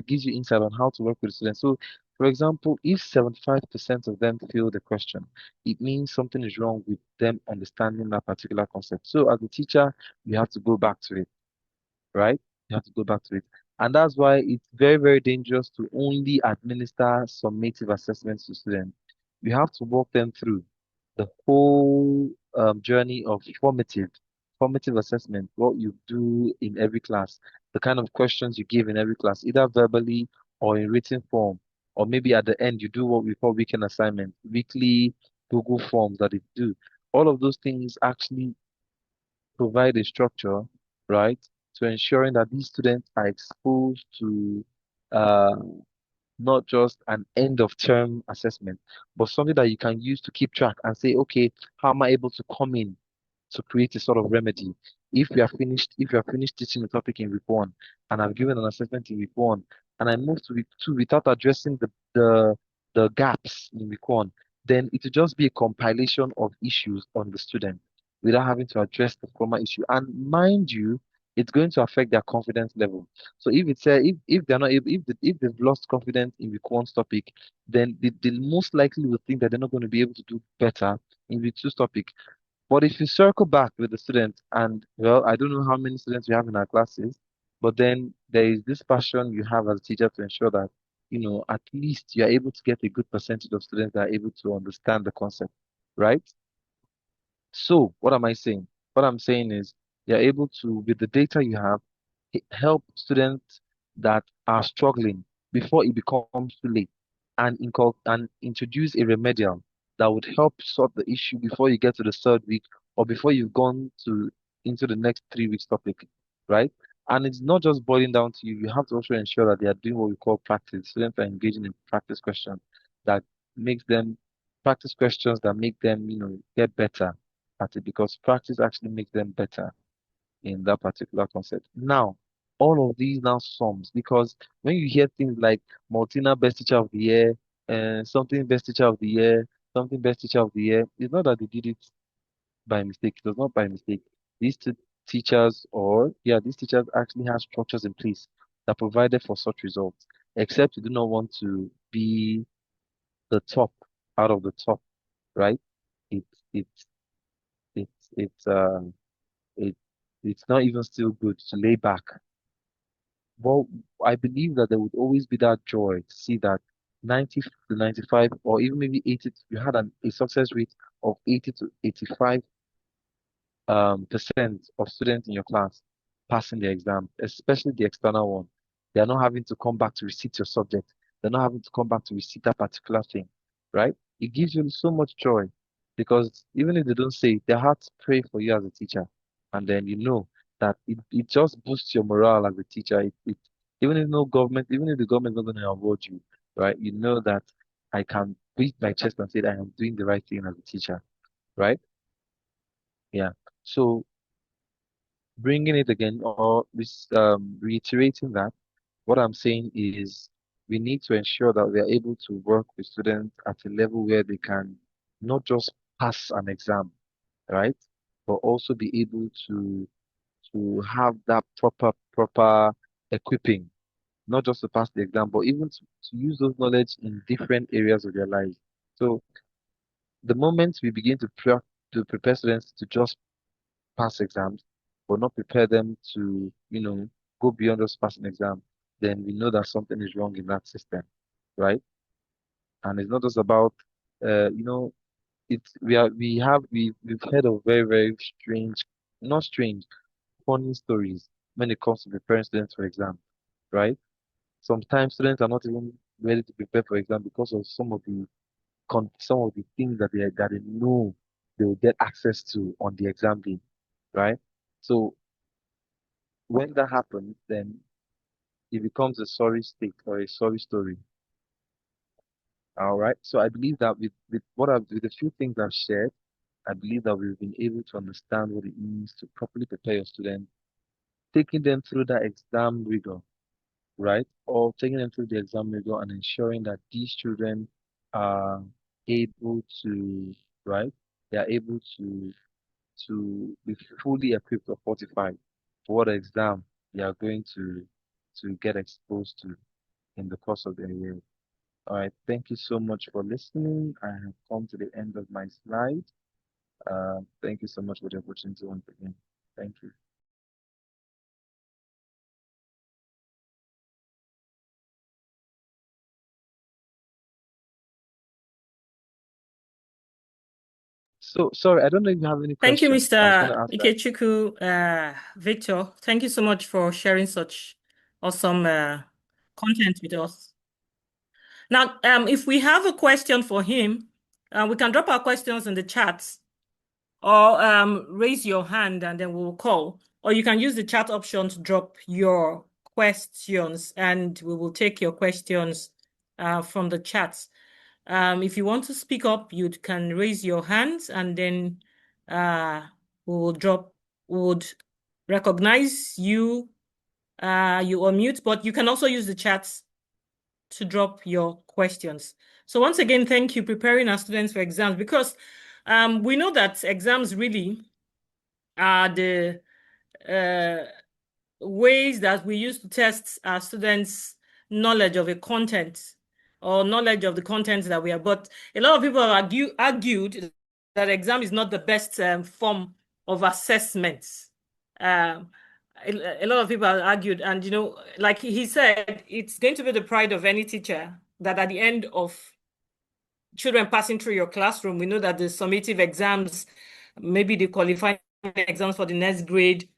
gives you insight on how to work with the students. So, for example, if 75% of them fill the question, it means something is wrong with them understanding that particular concept. So, as a teacher, you have to go back to it, right? You have to go back to it. And that's why it's very, very dangerous to only administer summative assessments to students. You have to walk them through the whole journey of formative assessment, what you do in every class, the kind of questions you give in every class, either verbally or in written form, or maybe at the end you do what we call weekend assignment, weekly Google forms that they do. All of those things actually provide a structure, right, to ensuring that these students are exposed to uh, not just an end of term assessment, but something that you can use to keep track and say, okay, how am I able to come in to create a sort of remedy? If you are finished teaching the topic in week one, and I've given an assessment in week one, and I move to week two without addressing the gaps in week one, then it will just be a compilation of issues on the student without having to address the former issue. And mind you, it's going to affect their confidence level. So if they're not able if they've lost confidence in week one's topic, then they most likely will think that they're not going to be able to do better in week two's topic. But if you circle back with the students, and well, I don't know how many students we have in our classes, but then there is this passion you have as a teacher to ensure that, at least you're able to get a good percentage of students that are able to understand the concept, right? So, what am I saying? What I'm saying is you're able to, with the data you have, help students that are struggling before it becomes too late and introduce a remedial that would help sort the issue before you get to the third week or before you've gone to into the next 3 weeks topic, right? And it's not just boiling down to you. You have to also ensure that they are doing what we call practice. Students are engaging in practice questions that makes them practice questions that make them, get better at it because practice actually makes them better in that particular concept. Now, all of these now sums because when you hear things like Multina Best Teacher of the Year, something Best Teacher of the Year, something Best Teacher of the Year, it's not that they did it by mistake. It was not by mistake. These two these teachers actually have structures in place that provided for such results. Except you do not want to be the top out of the top, right? It's it's it's it it's not even still good to lay back. Well, I believe that there would always be that joy to see that 90 to 95 or even maybe 80, you had a success rate of 80 to 85 percent of students in your class passing the exam, especially the external one. They are not having to come back to resit your subject. They're not having to come back to resit that particular thing, right? It gives you so much joy because even if they don't say it, their hearts pray for you as a teacher. And then you know that it just boosts your morale as a teacher. Even if the government is not going to award you, right? You know that I can beat my chest and say that I am doing the right thing as a teacher, right? Yeah. So bringing it again or reiterating that, what I'm saying is we need to ensure that we are able to work with students at a level where they can not just pass an exam, right, but also be able to have that proper equipping, not just to pass the exam, but even to use those knowledge in different areas of their lives. So the moment we begin to prepare students to just pass exams, but not prepare them to, go beyond just passing exam, then we know that something is wrong in that system, right? And it's not just about, you know, it's we've heard of very very strange, not strange, funny stories when it comes to preparing students for exam, right? Sometimes students are not even ready to prepare for exam because of some of the things that they know. they will get access to on the exam day, right? So when that happens, then it becomes a sorry state or a sorry story. All right. So I believe that with the few things I've shared, I believe that we've been able to understand what it means to properly prepare your students, taking them through that exam rigor, right? Or taking them through the exam rigor and ensuring that these children are able to, right? They are able to be fully equipped or fortified for what exam they are going to get exposed to in the course of their year. All right, thank you so much for listening. I have come to the end of my slide. Thank you so much for the opportunity once again. Thank you. So sorry, I don't know if you have any Thank you, question. I was going Mr. to ask that. Ikechukwu, Victor. Thank you so much for sharing such awesome content with us. Now, if we have a question for him, we can drop our questions in the chat or raise your hand and then we'll call. Or you can use the chat option to drop your questions and we will take your questions from the chat. If you want to speak up, you can raise your hands and then we would recognize you, you unmute, but you can also use the chat to drop your questions. So once again, thank you preparing our students for exams because we know that exams really are the ways that we use to test our students' knowledge of a content or knowledge of the content that we have. But a lot of people have argued that exam is not the best form of assessment. Um, a lot of people have argued, and like he said, it's going to be the pride of any teacher that at the end of children passing through your classroom, we know that the summative exams, maybe the qualifying exams for the next grade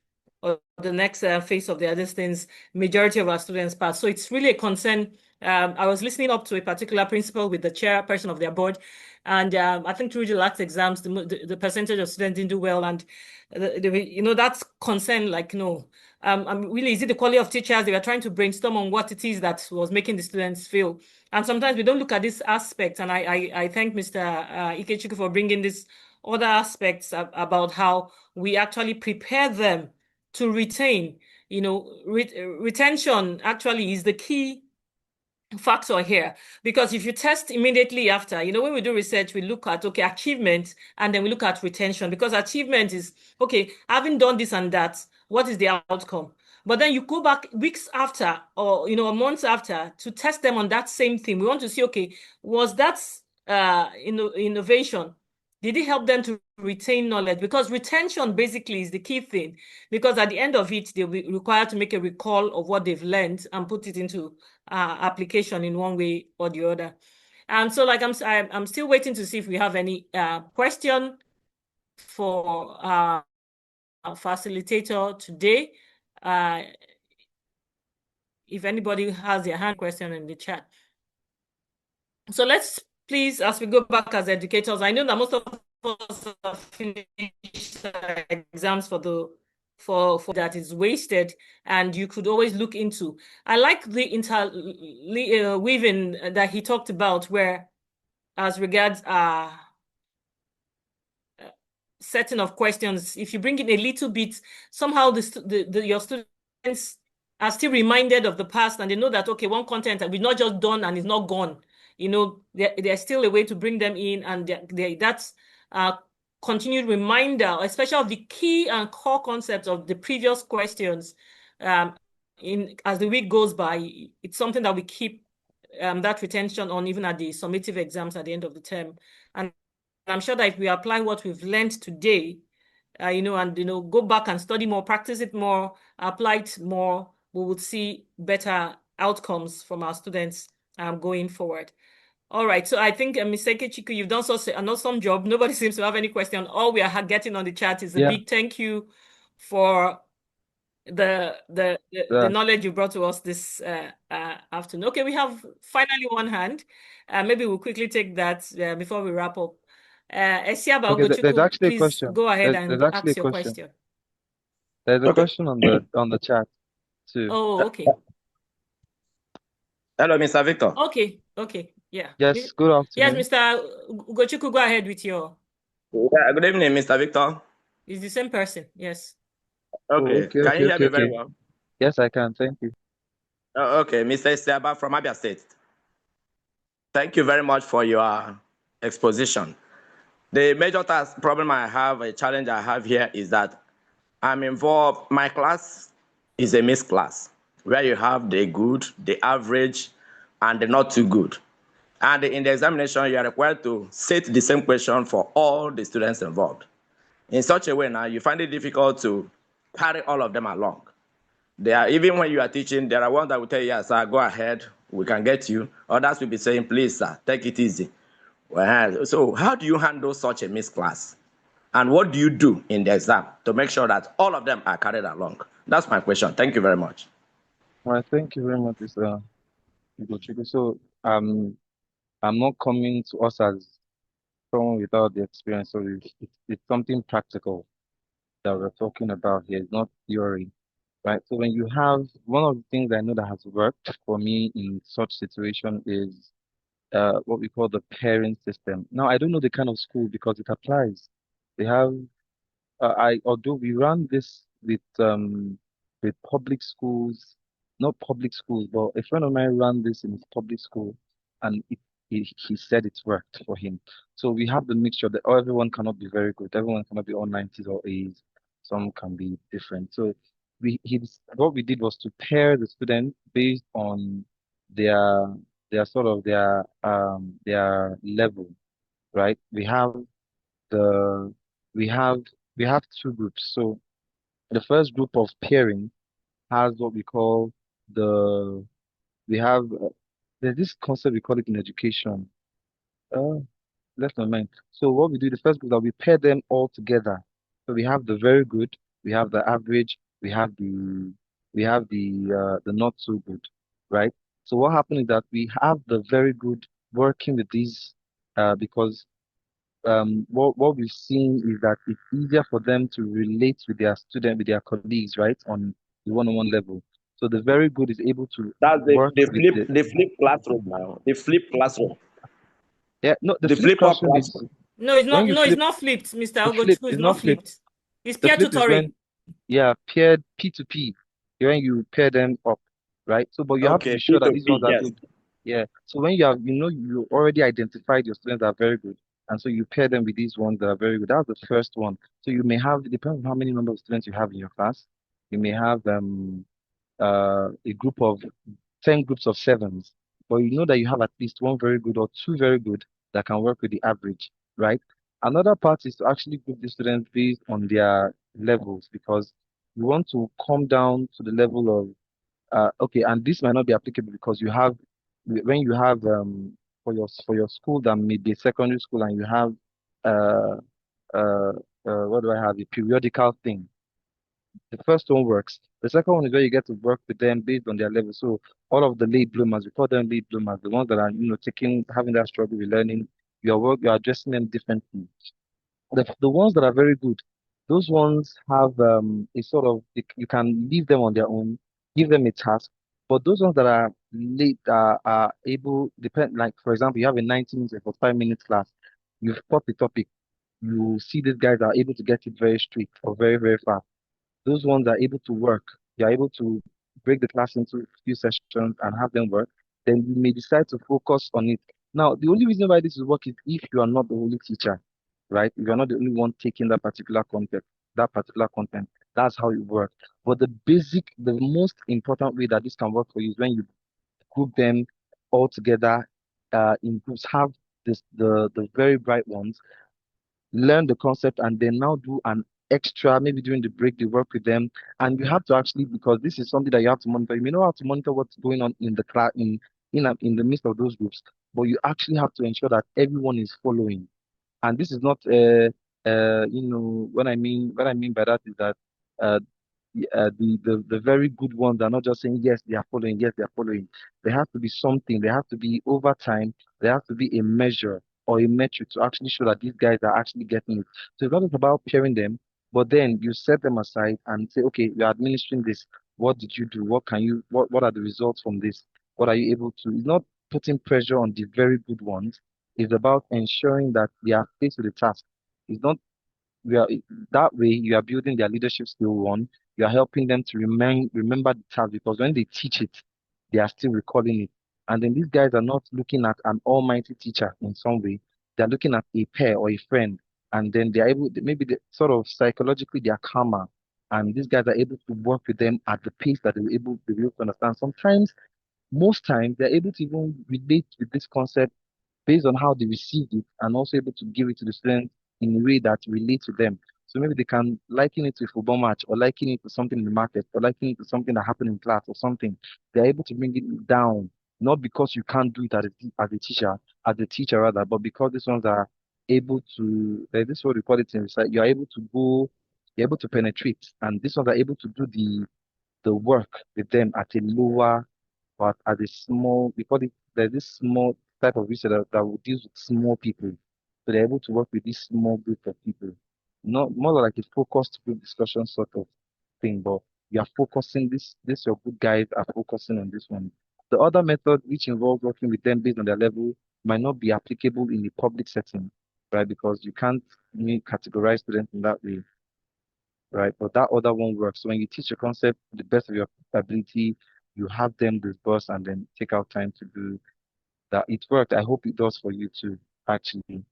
or the next phase of their distance, majority of our students pass. So it's really a concern. I was listening up to a particular principal with the chairperson of their board, and I think through the last exams, the percentage of students didn't do well, and that's concern. Like, really, is it the quality of teachers? They were trying to brainstorm on what it is that was making the students fail. And sometimes we don't look at this aspect. And I thank Mr. Ikechukwu for bringing this other aspects about how we actually prepare them to retain. Retention actually is the key factor here, because if you test immediately after, when we do research, we look at, okay, achievement, and then we look at retention, because achievement is, okay, having done this and that, what is the outcome? But then you go back weeks after or, months after to test them on that same thing. We want to see, okay, was that innovation? Did it help them to retain knowledge? Because retention basically is the key thing, because at the end of it, they'll be required to make a recall of what they've learned and put it into application in one way or the other. And so, like, I'm still waiting to see if we have any question for our facilitator today. If anybody has their hand question in the chat. So let's please, as we go back as educators, I know that most of us have finished exams for that is wasted, and you could always look into. I like the interweaving that he talked about, where as regards setting of questions, if you bring in a little bit, somehow your students are still reminded of the past, and they know that, okay, one content that we've not just done and it's not gone. There's still a way to bring them in, and that's continued reminder, especially of the key and core concepts of the previous questions. As the week goes by, it's something that we keep that retention on, even at the summative exams at the end of the term. And I'm sure that if we apply what we've learned today, and go back and study more, practice it more, apply it more, we will see better outcomes from our students going forward. All right, so I think Mr. Ikechukwu, you've done an awesome job. Nobody seems to have any question. All we are getting on the chat is a big thank you for the knowledge you brought to us this afternoon. Okay, we have finally one hand. Maybe we'll quickly take that before we wrap up. Esiaba Okay, there's Ogochukwu, actually a please question. go ahead There's and actually a ask your question. question. There's a Okay. question on the chat too. Oh, okay. Hello, Mr. Victor. Okay. Yeah. Yes, good Yes, afternoon. Mr. Ugochukwu, go ahead with your. Yeah, good evening, Mr. Victor. It's the same person. Yes. Oh, Okay, okay, can okay, you hear okay, me very okay. well? Yes, I can. Thank you. Okay, Mr. Isiaba from Abia State. Thank you very much for your exposition. The major task problem I have, a challenge I have here is that I'm involved, my class is a mixed class where you have the good, the average, and the not too good. And in the examination, you are required to set the same question for all the students involved. In such a way now, you find it difficult to carry all of them along. There are, even when you are teaching, there are ones that will tell you, yes, sir, go ahead, we can get you. Others will be saying, please, sir, take it easy. Well, so how do you handle such a mixed class? And what do you do in the exam to make sure that all of them are carried along? That's my question. Thank you very much. All right, thank you very much, Mr. Ugochukwu. So, I'm not coming to us as someone without the experience, so it's something practical that we're talking about here. It's not theory, right? So when you have one of the things I know that has worked for me in such situation is what we call the pairing system. Now I don't know the kind of school because it applies. They have I although we run this with public schools, not public schools, but a friend of mine ran this in his public school, and he said it's worked for him. So we have the mixture that everyone cannot be very good, everyone cannot be all 90s or A's, some can be different. So what we did was to pair the student based on their their level, right? The we have we have two groups. So the first group of pairing has what we call the we have there's this concept we call it in education. Uh, left my mind. So what we do, the first group that we pair them all together. So we have the very good, we have the average, we have the not so good, right? So what happened is that we have the very good working with these because what we've seen is that it's easier for them to relate with their colleagues, right, on the one-on-one level. So the very good is able to That's work with the flip classroom now. The flip classroom. yeah, no, the The flip flip up classroom is classroom. No, it's when not. you No, it's flip not flipped, Mr. the flip Ogochukwu. It's is not not flip. flipped. It's The peer flip is when tutoring. paired P2P, when you pair them up, right? So but you have to be Okay, sure that these P2P, ones are yes. good. Yeah. So when you already identified your students that are very good, and so you pair them with these ones that are very good. That's the first one. So you may have, depending on how many number of students you have in your class, you may have a group of 10 groups of sevens, but you know that you have at least one very good or two very good that can work with the average, right? Another part is to actually group the students based on their levels because you want to come down to the level of okay, and this might not be applicable because you have when you have for your school that may be a secondary school and you have uh uh what do I have, a periodical thing. The first one works. The second one is where you get to work with them based on their level. So all of the late bloomers, we call them late bloomers, the ones that are having that struggle with learning. You're addressing them differently. The ones that are very good, those ones have a sort of you can leave them on their own, give them a task. But those ones that are late are able depend like for example, you have a 90 minutes or 5 minutes class, you've taught the topic, you see these guys are able to get it very straight or very, very fast. Those ones are able to work. You're able to break the class into a few sessions and have them work. Then you may decide to focus on it. Now, the only reason why this will work is if you are not the only teacher, right? If you're not the only one taking that particular content, that's how it works. But the most important way that this can work for you is when you group them all together in groups. Have the very bright ones learn the concept and then now do an extra maybe during the break they work with them, and you have to actually, because this is something that you have to monitor, you may know how to monitor what's going on in the class in the midst of those groups, but you actually have to ensure that everyone is following. And this is not what I mean by that is that uh the very good ones are not just saying yes they are following, yes they are following. There has to be something, there has to be over time, there has to be a measure or a metric to actually show that these guys are actually getting it. So it's not just about pairing them, but then you set them aside and say, okay, you're administering this. What did you do? What are the results from this? What are you able to? It's not putting pressure on the very good ones. It's about ensuring that they are faced with the task. It's not we are that way you are building their leadership skill. One, you are helping them to remember the task, because when they teach it, they are still recalling it. And then these guys are not looking at an almighty teacher in some way. They're looking at a pair or a friend, and then they're able, maybe they, sort of psychologically they are calmer, and these guys are able to work with them at the pace that they're able to understand. Sometimes, most times, they're able to even relate with this concept based on how they received it, and also able to give it to the students in a way that relates to them. So maybe they can liken it to a football match, or liken it to something in the market, or liken it to something that happened in class or something. They're able to bring it down, not because you can't do it as a teacher rather, but because these ones are able to, this is what we call it in research, you're able to go, you're able to penetrate, and these ones are able to do the work with them at a lower, but at a small, because there's this small type of research that will deal with small people. So they're able to work with this small group of people. Not more like a focused group discussion sort of thing, but you are focusing this your good guys are focusing on this one. The other method, which involves working with them based on their level, might not be applicable in a public setting, right? Because you can't categorize students in that way, right? But that other one works. So when you teach a concept to the best of your ability, you have them disperse and then take out time to do that. It worked. I hope it does for you too, actually.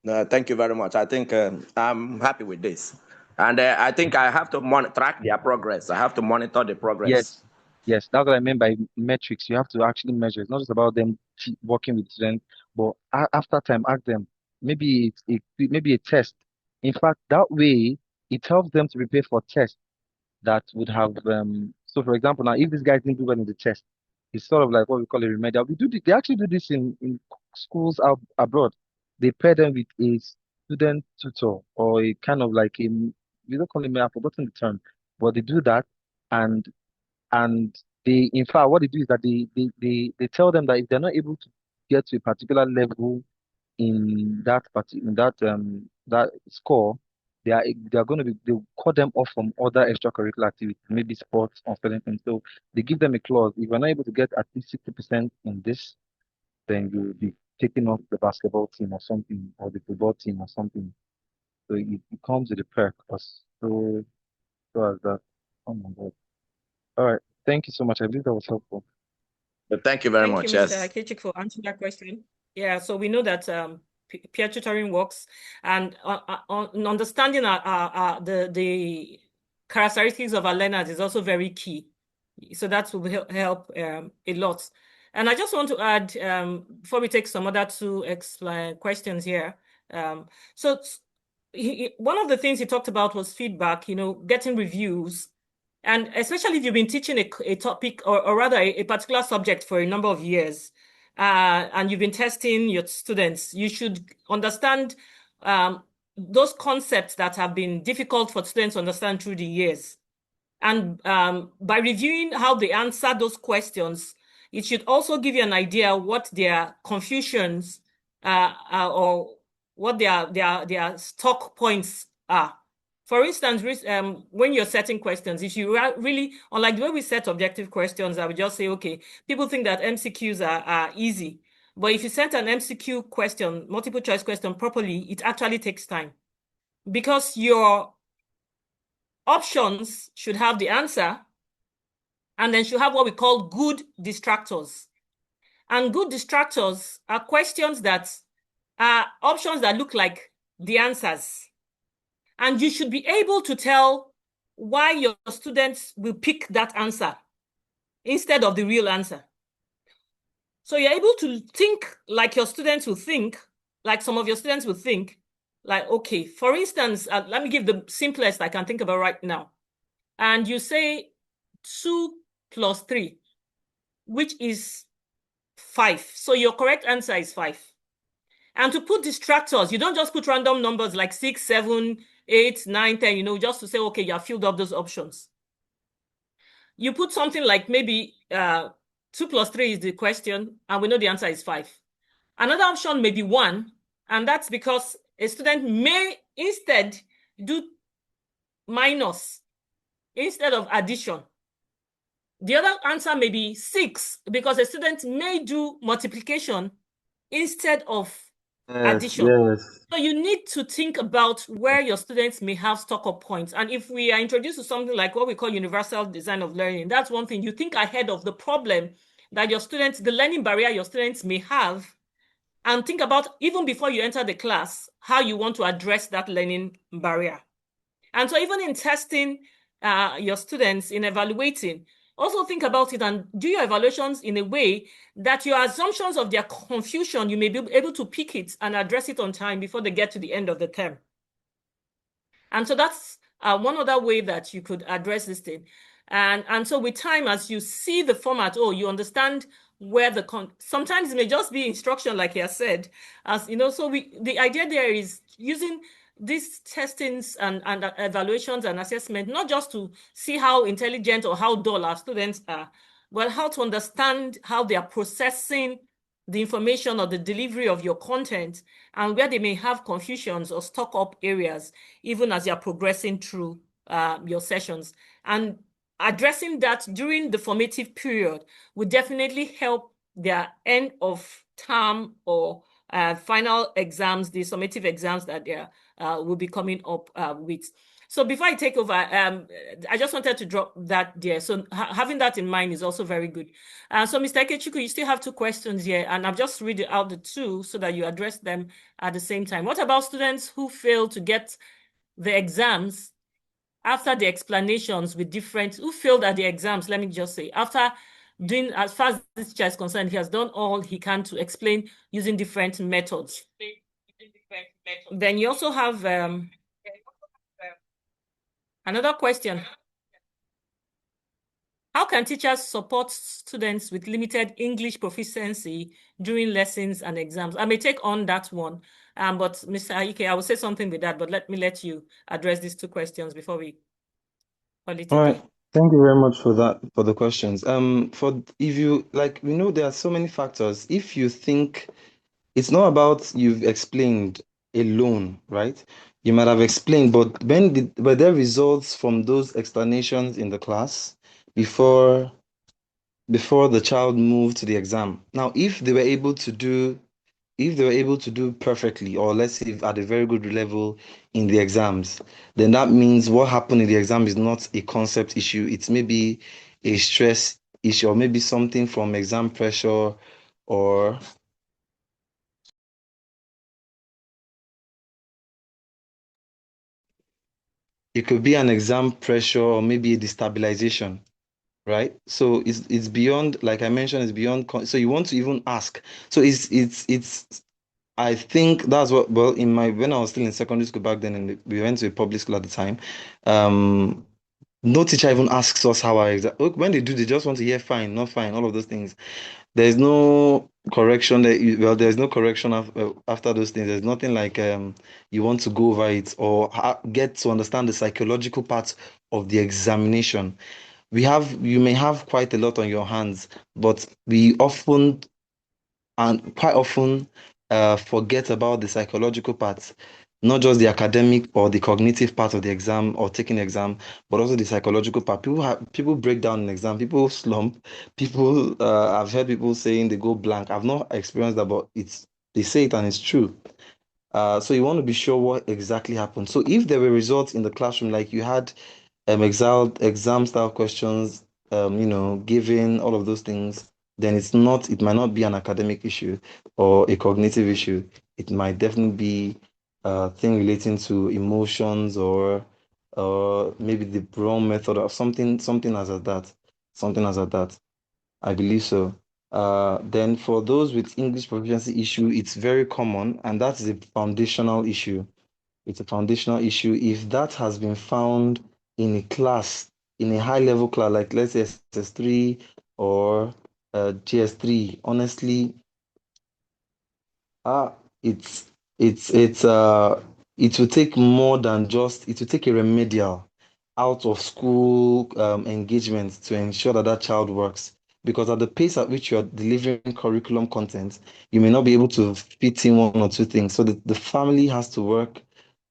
No, thank you very much. I think I'm happy with this. And I think I have to track their progress. I have to monitor the progress. Yes, yes, that's what I meant by metrics. You have to actually measure. It's not just about them working with students, but after time, ask them. Maybe a test. In fact, that way it helps them to prepare for tests that would have so for example, now if this guy didn't do well in the test, it's sort of like what we call a remedial. They actually do this in schools out abroad. They pair them with a student tutor, or a kind of like a, we don't call him, I've forgotten the term, but they do that. And and they, in fact, what they do is that they tell them that if they're not able to get to a particular level in that score, they are going to be, they'll cut them off from other extracurricular activities, maybe sports or certain things. So they give them a clause: if you're not able to get at least 60% in this, then you'll be taking off the basketball team or something, or the football team or something. So it comes with a perk. So as that. Oh my God. All right. Thank you so much. I believe that was helpful. But thank you very Thank you, much. Mr. Yes. Akechik, for answering that question. Yeah, so we know that peer tutoring works, and understanding the characteristics of our learners is also very key. So that will help a lot. And I just want to add, before we take some other two questions here. So one of the things he talked about was feedback, getting reviews. And especially if you've been teaching a topic, or rather a particular subject for a number of years, and you've been testing your students, you should understand those concepts that have been difficult for students to understand through the years. And by reviewing how they answer those questions, it should also give you an idea what their confusions or what their stock points are. For instance, when you're setting questions, if you really, unlike the way we set objective questions, I would just say, okay, people think that MCQs are easy. But if you set an MCQ question, multiple choice question properly, it actually takes time, because your options should have the answer, and then should have what we call good distractors. And good distractors are questions that are options that look like the answers. And you should be able to tell why your students will pick that answer instead of the real answer. So you're able to think like your students will think, like some of your students will think, like, okay, for instance, let me give the simplest I can think about right now. And you say 2 plus 3, which is 5. So your correct answer is 5. And to put distractors, you don't just put random numbers like 6, 7, 8, 9, 10, just to say, okay, you have filled up those options. You put something like maybe 2 plus 3 is the question, and we know the answer is 5. Another option may be 1, and that's because a student may instead do minus instead of addition. The other answer may be 6, because a student may do multiplication instead of addition. Yes. So you need to think about where your students may have stock-up points. And if we are introduced to something like what we call universal design of learning, that's one thing. You think ahead of the problem that your students, the learning barrier your students may have, and think about, even before you enter the class, how you want to address that learning barrier. And so even in testing your students, in evaluating, also think about it and do your evaluations in a way that your assumptions of their confusion, you may be able to pick it and address it on time before they get to the end of the term. And so that's one other way that you could address this thing. And so with time, as you see the format, you understand where sometimes it may just be instruction, like you said, as you know. So the idea there is using these testings and evaluations and assessment, not just to see how intelligent or how dull our students are, but how to understand how they are processing the information or the delivery of your content, and where they may have confusions or stock up areas, even as you're progressing through your sessions. And addressing that during the formative period would definitely help their end of term or final exams, the summative exams that they will be coming up with. So before I take over, I just wanted to drop that there. So having that in mind is also very good. So Mr. Ikechukwu, you still have 2 questions here, and I've just read out the 2 so that you address them at the same time. What about students who fail to get the exams after the explanations with who failed at the exams, let me just say, after doing, as far as this teacher is concerned, he has done all he can to explain using different methods. Then you also have another question. How can teachers support students with limited English proficiency during lessons and exams? I may take on that one, but Mr. Ike, I will say something with that, but let you address these 2 questions before we call it a All day. right. Thank you very much for that, for the questions. If you like, we know there are so many factors. If you think it's not about you've explained alone, right? You might have explained, but were there results from those explanations in the class before the child moved to the exam? Now, if they were able to do perfectly, or let's say at a very good level in the exams, then that means what happened in the exam is not a concept issue. It's maybe a stress issue, or maybe something from exam pressure, or it could be an exam pressure, or maybe a destabilization, right? So it's beyond, like I mentioned, it's beyond. So you want to even ask. So it's. I think that's what. Well, when I was still in secondary school back then, and we went to a public school at the time, um, no teacher even asks us how our exam. When they do, they just want to hear fine, not fine, all of those things. There's no correction there's no correction after those things. There's nothing like you want to go over it, or get to understand the psychological part of the examination. You may have quite a lot on your hands, but we often and quite often forget about the psychological parts, not just the academic or the cognitive part of the exam or taking the exam, but also the psychological part. People break down in exam, people slump, people. I've heard people saying they go blank. I've not experienced that, but they say it and it's true. So you want to be sure what exactly happened. So if there were results in the classroom, like you had exam style questions, given all of those things, then it might not be an academic issue or a cognitive issue. It might definitely be a thing relating to emotions, or maybe the wrong method, or something as at that. Something as at that. I believe so. Then for those with English proficiency issue, it's very common, and that is a foundational issue. It's a foundational issue. If that has been found in a class, in a high level class, like let's say SS3 or GS3, honestly, ah, it's it's it will take more than just it will take a remedial out of school engagement to ensure that child works. because at the pace at which you're delivering curriculum content, you may not be able to fit in one or two things. So the family has to work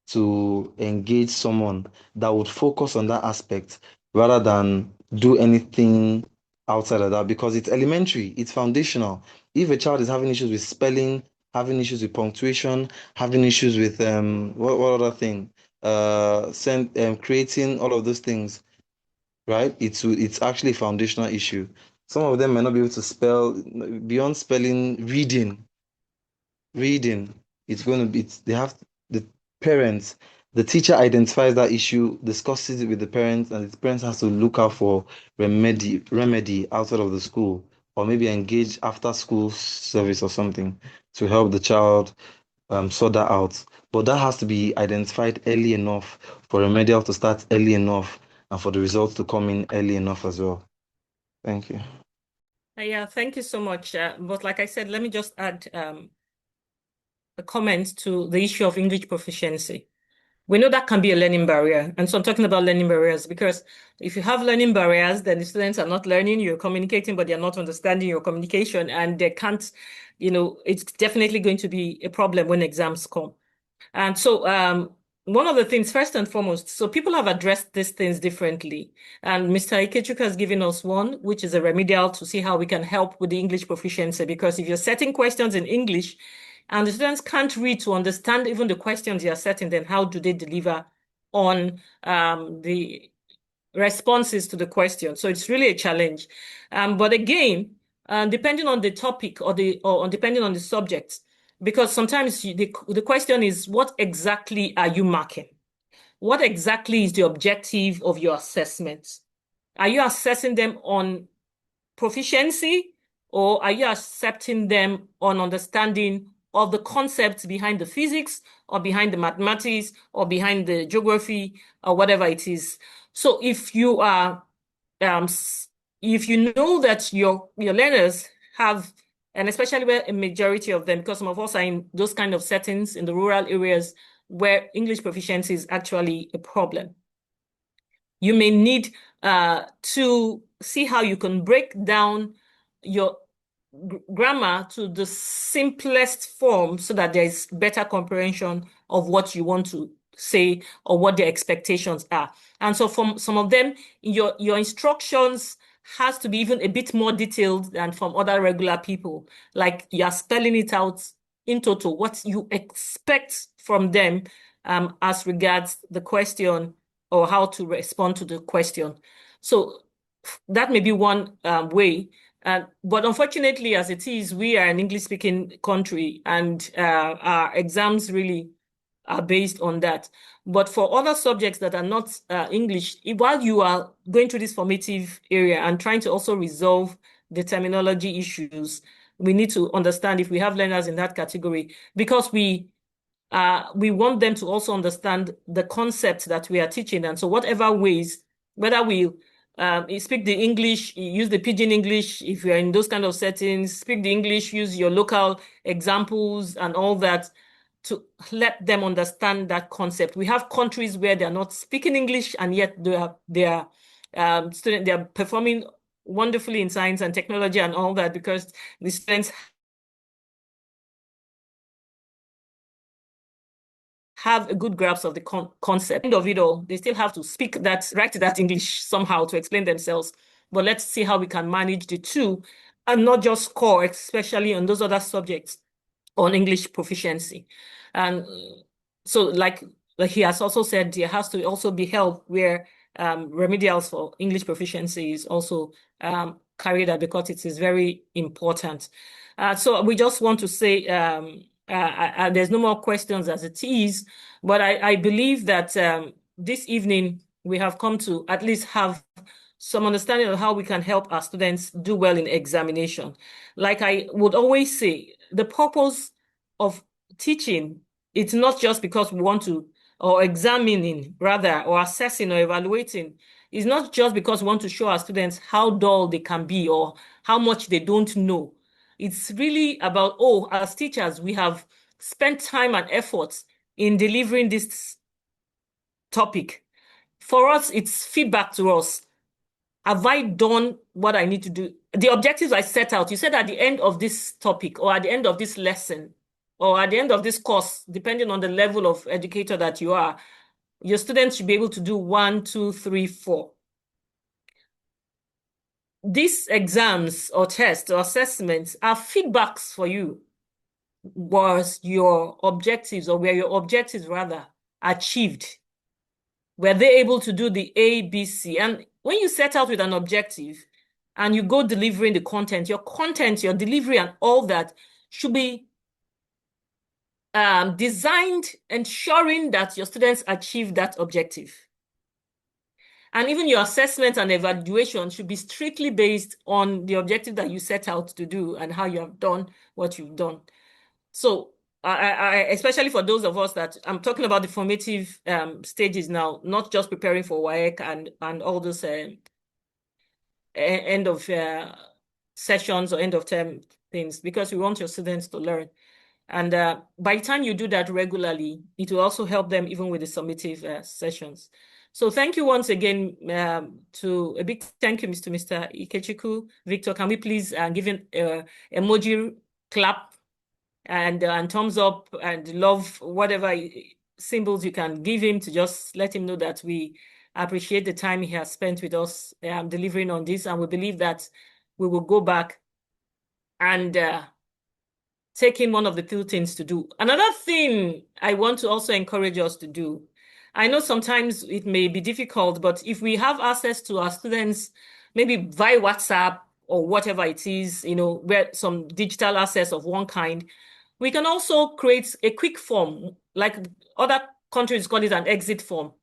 to engage someone that would focus on that aspect rather than do anything outside of that, because it's elementary, it's foundational. If a child is having issues with spelling, having issues with punctuation, having issues with what other thing? Creating all of those things, right? It's actually a foundational issue. Some of them might not be able to spell beyond spelling, reading. It's going to be they have the parents, the teacher identifies that issue, discusses it with the parents, and the parents has to look out for remedy outside of the school, or maybe engage after school service or something to help the child sort that out. But that has to be identified early enough for remedial to start early enough and for the results to come in early enough as well. Thank you. Yeah, thank you so much. But like I said, let me just add a comment to the issue of English proficiency. We know that can be a learning barrier. And so I'm talking about learning barriers because if you have learning barriers, then the students are not learning, you're communicating, but they're not understanding your communication and they can't, it's definitely going to be a problem when exams come. And so one of the things, first and foremost, so people have addressed these things differently. And Mr. Ikechukwu has given us one, which is a remedial to see how we can help with the English proficiency. Because if you're setting questions in English and the students can't read to understand even the questions you're setting, then how do they deliver on the responses to the question? So it's really a challenge. But again, depending on the topic or depending on the subject, because sometimes the question is, what exactly are you marking? What exactly is the objective of your assessment? Are you assessing them on proficiency, or are you accepting them on understanding of the concepts behind the physics or behind the mathematics or behind the geography or whatever it is? So if you are, if you know that your learners have, and especially where a majority of them, because some of us are in those kind of settings in the rural areas where English proficiency is actually a problem, you may need to see how you can break down your grammar to the simplest form so that there is better comprehension of what you want to say or what the expectations are. And so from some of them, your instructions has to be even a bit more detailed than from other regular people. Like you are spelling it out in total, what you expect from them as regards the question or how to respond to the question. So that may be one way. But unfortunately, as it is, we are an English-speaking country, and our exams really are based on that. But for other subjects that are not English, while you are going through this formative area and trying to also resolve the terminology issues, we need to understand if we have learners in that category, because we want them to also understand the concept that we are teaching. And so whatever ways, whether we speak the English, use the pidgin English, if you're in those kind of settings, speak the English, use your local examples and all that to let them understand that concept. We have countries where they're not speaking English and yet they are performing wonderfully in science and technology and all that because the students have a good grasp of the concept. End of it all, they still have to write that English somehow to explain themselves. But let's see how we can manage the two and not just score, especially on those other subjects on English proficiency. And so like he has also said, there has to also be help where remedials for English proficiency is also carried out because it is very important. So we just want to say there's no more questions as it is, but I believe that this evening we have come to at least have some understanding of how we can help our students do well in examination. Like I would always say, the purpose of teaching, it's not just because we want to, or examining rather, or assessing or evaluating. It's not just because we want to show our students how dull they can be or how much they don't know. It's really about, as teachers, we have spent time and effort in delivering this topic. For us, it's feedback to us. Have I done what I need to do? The objectives I set out, you said at the end of this topic or at the end of this lesson or at the end of this course, depending on the level of educator that you are, your students should be able to do 1, 2, 3, 4. These exams or tests or assessments are feedbacks for you. Was your objectives, or were your objectives rather achieved? Were they able to do the A, B, C? And when you set out with an objective and you go delivering the content, your delivery and all that should be designed ensuring that your students achieve that objective. And even your assessment and evaluation should be strictly based on the objective that you set out to do and how you have done what you've done. So I especially for those of us that I'm talking about the formative stages now, not just preparing for WAEC and all those end of sessions or end of term things, because we want your students to learn. And by the time you do that regularly, it will also help them even with the summative sessions. So thank you once again to a big thank you, Mr. Ikechukwu. Victor, can we please give an emoji clap and thumbs up and love, whatever symbols you can give him to just let him know that we appreciate the time he has spent with us delivering on this. And we believe that we will go back and taking one of the two things to do. Another thing I want to also encourage us to do, I know sometimes it may be difficult, but if we have access to our students, maybe via WhatsApp or whatever it is, where some digital access of one kind, we can also create a quick form, like other countries call it an exit form.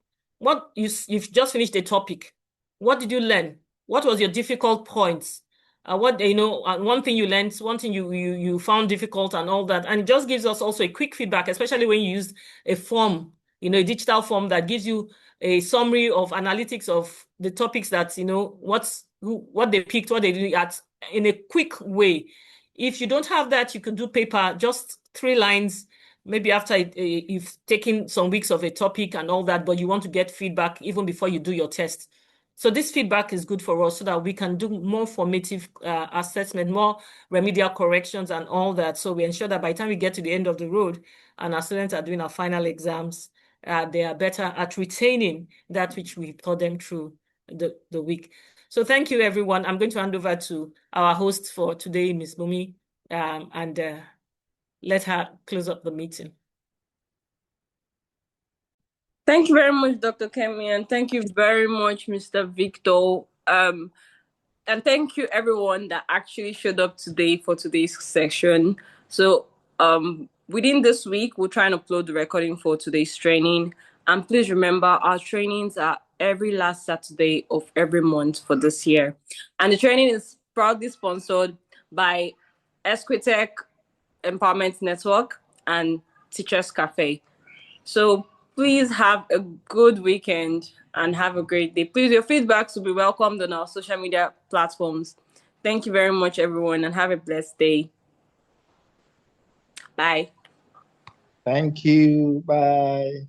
You've just finished a topic. What did you learn? What was your difficult points? One thing you learned, one thing you found difficult and all that. And it just gives us also a quick feedback, especially when you use a form, a digital form that gives you a summary of analytics of the topics that, what they picked, what they did at in a quick way. If you don't have that, you can do paper, just 3 lines, maybe after you've taken some weeks of a topic and all that, but you want to get feedback even before you do your test. So this feedback is good for us so that we can do more formative assessment, more remedial corrections and all that. So we ensure that by the time we get to the end of the road and our students are doing our final exams, they are better at retaining that which we taught them through the week. So thank you, everyone. I'm going to hand over to our host for today, Ms. Bumi, and let her close up the meeting. Thank you very much, Dr. Kemi, and thank you very much, Mr. Victor. And thank you everyone that actually showed up today for today's session. So within this week, we'll try and upload the recording for today's training. And please remember, our trainings are every last Saturday of every month for this year. And the training is proudly sponsored by Esquitech Empowerment Network and Teachers Cafe. So please have a good weekend and have a great day. Please, your feedbacks will be welcomed on our social media platforms. Thank you very much, everyone, and have a blessed day. Bye. Thank you. Bye.